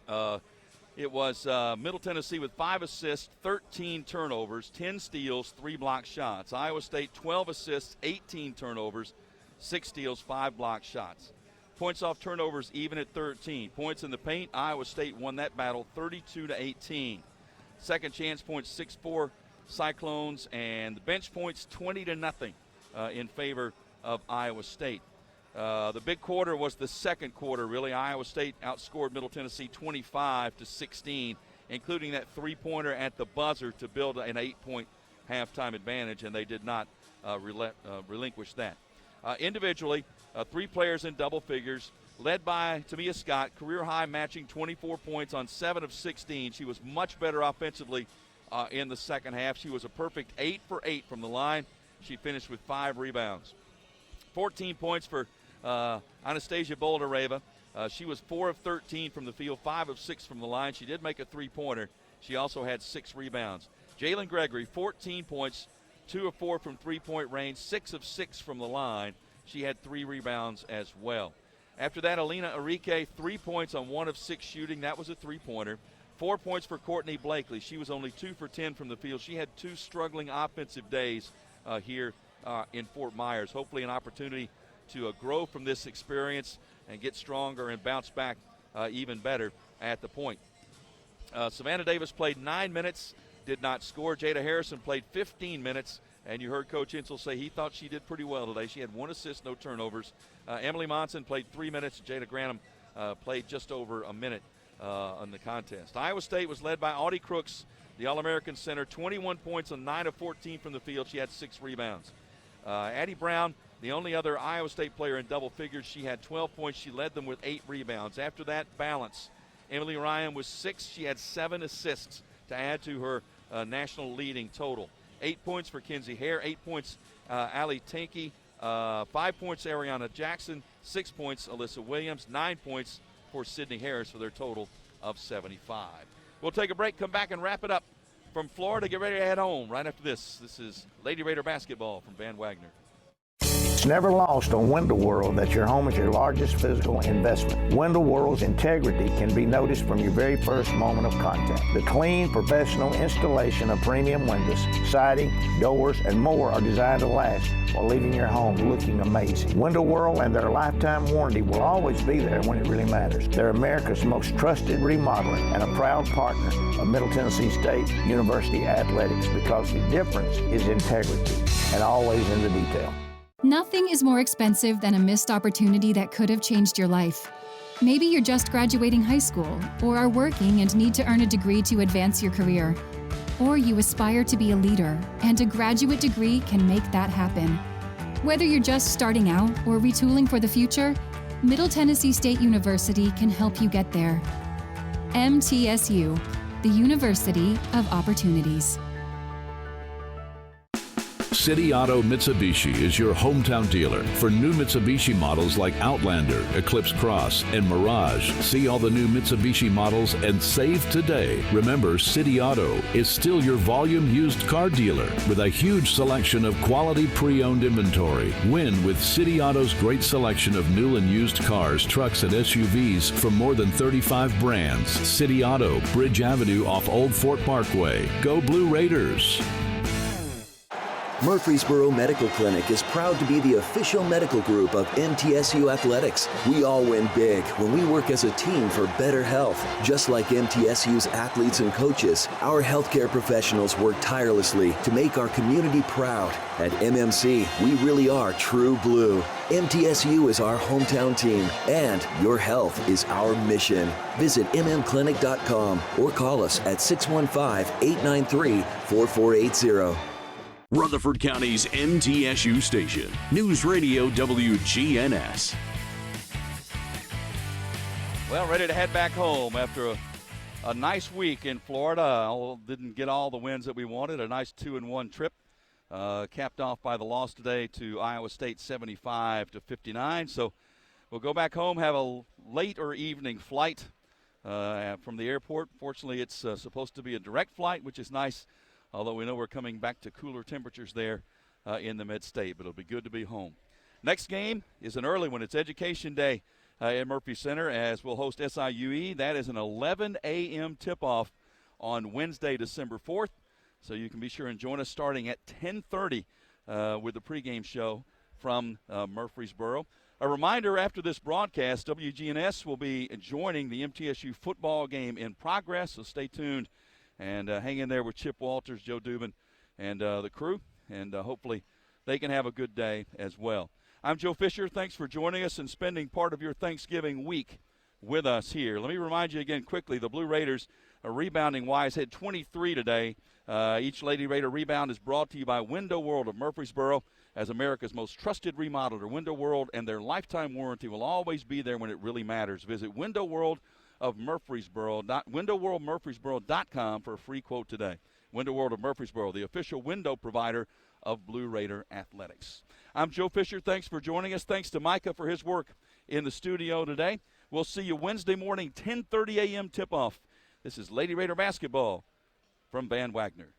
It was Middle Tennessee with 5 assists, 13 turnovers, 10 steals, 3 block shots. Iowa State, 12 assists, 18 turnovers, 6 steals, 5 block shots. Points off turnovers even at 13. Points in the paint, Iowa State won that battle 32-18. Second chance points 6-4 Cyclones, and the bench points 20-0 in favor of Iowa State. The big quarter was the second quarter, really. Iowa State outscored Middle Tennessee 25-16, including that three-pointer at the buzzer to build an 8-point halftime advantage, and they did not relinquish that. Individually, 3 players in double figures, led by Tamia Scott, career high, matching 24 points on 7 of 16. She was much better offensively in the second half. She was a perfect 8 for 8 from the line. She finished with 5 rebounds. 14 points for Anastasia Boldareva. She was 4 of 13 from the field, 5 of 6 from the line. She did make a three-pointer. She also had 6 rebounds. Jalen Gregory, 14 points, 2 of 4 from three-point range, 6 of 6 from the line. She had 3 rebounds as well. After that, Alina Enrique, 3 points on 1 of 6 shooting. That was a three-pointer. 4 points for Courtney Blakely. She was only 2 for 10 from the field. She had 2 struggling offensive days here in Fort Myers. Hopefully an opportunity to grow from this experience and get stronger and bounce back even better at the point. Savannah Davis played 9 minutes, did not score. Jada Harrison played 15 minutes, and you heard Coach Insel say he thought she did pretty well today. She had 1 assist, no turnovers. Emily Monson played 3 minutes. Jada Granum played just over a minute on the contest. Iowa State was led by Audie Crooks, the All-American center, 21 points on 9 of 14 from the field. She had 6 rebounds. Addie Brown, the only other Iowa State player in double figures, she had 12 points. She led them with 8 rebounds. After that, balance. Emily Ryan was 6. She had 7 assists to add to her national leading total. 8 points for Kinsey Hare, 8 points Allie Tanky, 5 points Ariana Jackson, 6 points Alyssa Williams, 9 points for Sydney Harris for their total of 75. We'll take a break, come back and wrap it up from Florida. Get ready to head home right after this. This is Lady Raider basketball from Van Wagner. It's never lost on Window World that your home is your largest physical investment. Window World's integrity can be noticed from your very first moment of contact. The clean, professional installation of premium windows, siding, doors, and more are designed to last while leaving your home looking amazing. Window World and their lifetime warranty will always be there when it really matters. They're America's most trusted remodeler and a proud partner of Middle Tennessee State University Athletics because the difference is integrity and always in the detail. Nothing is more expensive than a missed opportunity that could have changed your life. Maybe you're just graduating high school, or are working and need to earn a degree to advance your career. Or you aspire to be a leader, and a graduate degree can make that happen. Whether you're just starting out or retooling for the future, Middle Tennessee State University can help you get there. MTSU, the University of Opportunities. City Auto Mitsubishi is your hometown dealer for new Mitsubishi models like Outlander, Eclipse Cross, and Mirage. See all the new Mitsubishi models and save today. Remember, City Auto is still your volume used car dealer with a huge selection of quality pre-owned inventory. Win with City Auto's great selection of new and used cars, trucks, and SUVs from more than 35 brands. City Auto, Bridge Avenue off Old Fort Parkway. Go Blue Raiders! Murfreesboro Medical Clinic is proud to be the official medical group of MTSU Athletics. We all win big when we work as a team for better health. Just like MTSU's athletes and coaches, our healthcare professionals work tirelessly to make our community proud. At MMC, we really are true blue. MTSU is our hometown team, and your health is our mission. Visit mmclinic.com or call us at 615-893-4480. Rutherford County's MTSU station, News Radio WGNS. Well, ready to head back home after a nice week in Florida. Didn't get all the wins that we wanted. A nice 2-1 trip, capped off by the loss today to Iowa State 75-59. So we'll go back home, have a late or evening flight from the airport. Fortunately, it's supposed to be a direct flight, which is nice. Although we know we're coming back to cooler temperatures there in the mid-state, but it'll be good to be home. Next game is an early one. It's Education Day at Murphy Center as we'll host SIUE. That is an 11 a.m. tip-off on Wednesday, December 4th. So you can be sure and join us starting at 10:30 with the pregame show from Murfreesboro. A reminder, after this broadcast, WGNS will be joining the MTSU football game in progress, so stay tuned. And hang in there with Chip Walters, Joe Dubin, and the crew. And hopefully they can have a good day as well. I'm Joe Fisher. Thanks for joining us and spending part of your Thanksgiving week with us here. Let me remind you again quickly, the Blue Raiders, rebounding-wise, had 23 today. Each Lady Raider rebound is brought to you by Window World of Murfreesboro as America's most trusted remodeler. Window World and their lifetime warranty will always be there when it really matters. Visit Window World of Murfreesboro, windowworldmurfreesboro.com for a free quote today. Window World of Murfreesboro, the official window provider of Blue Raider athletics. I'm Joe Fisher. Thanks for joining us. Thanks to Micah for his work in the studio today. We'll see you Wednesday morning, 10:30 a.m. tip-off. This is Lady Raider basketball from Van Wagner.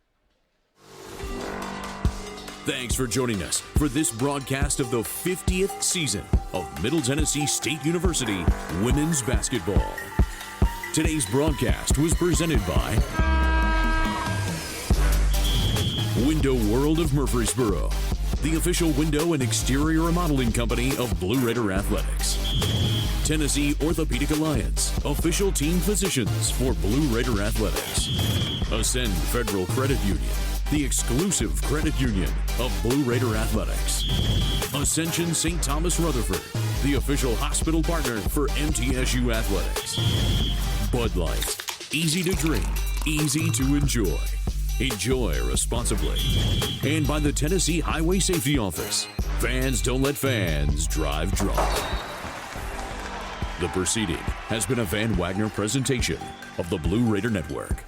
Thanks for joining us for this broadcast of the 50th season of Middle Tennessee State University women's basketball. Today's broadcast was presented by Window World of Murfreesboro, the official window and exterior remodeling company of Blue Raider Athletics. Tennessee Orthopedic Alliance, official team physicians for Blue Raider Athletics. Ascend Federal Credit Union, the exclusive credit union of Blue Raider Athletics. Ascension St. Thomas Rutherford, the official hospital partner for MTSU Athletics. Bud Light, easy to drink, easy to enjoy. Enjoy responsibly. And by the Tennessee Highway Safety Office. Fans don't let fans drive drunk. The proceeding has been a Van Wagner presentation of the Blue Raider Network.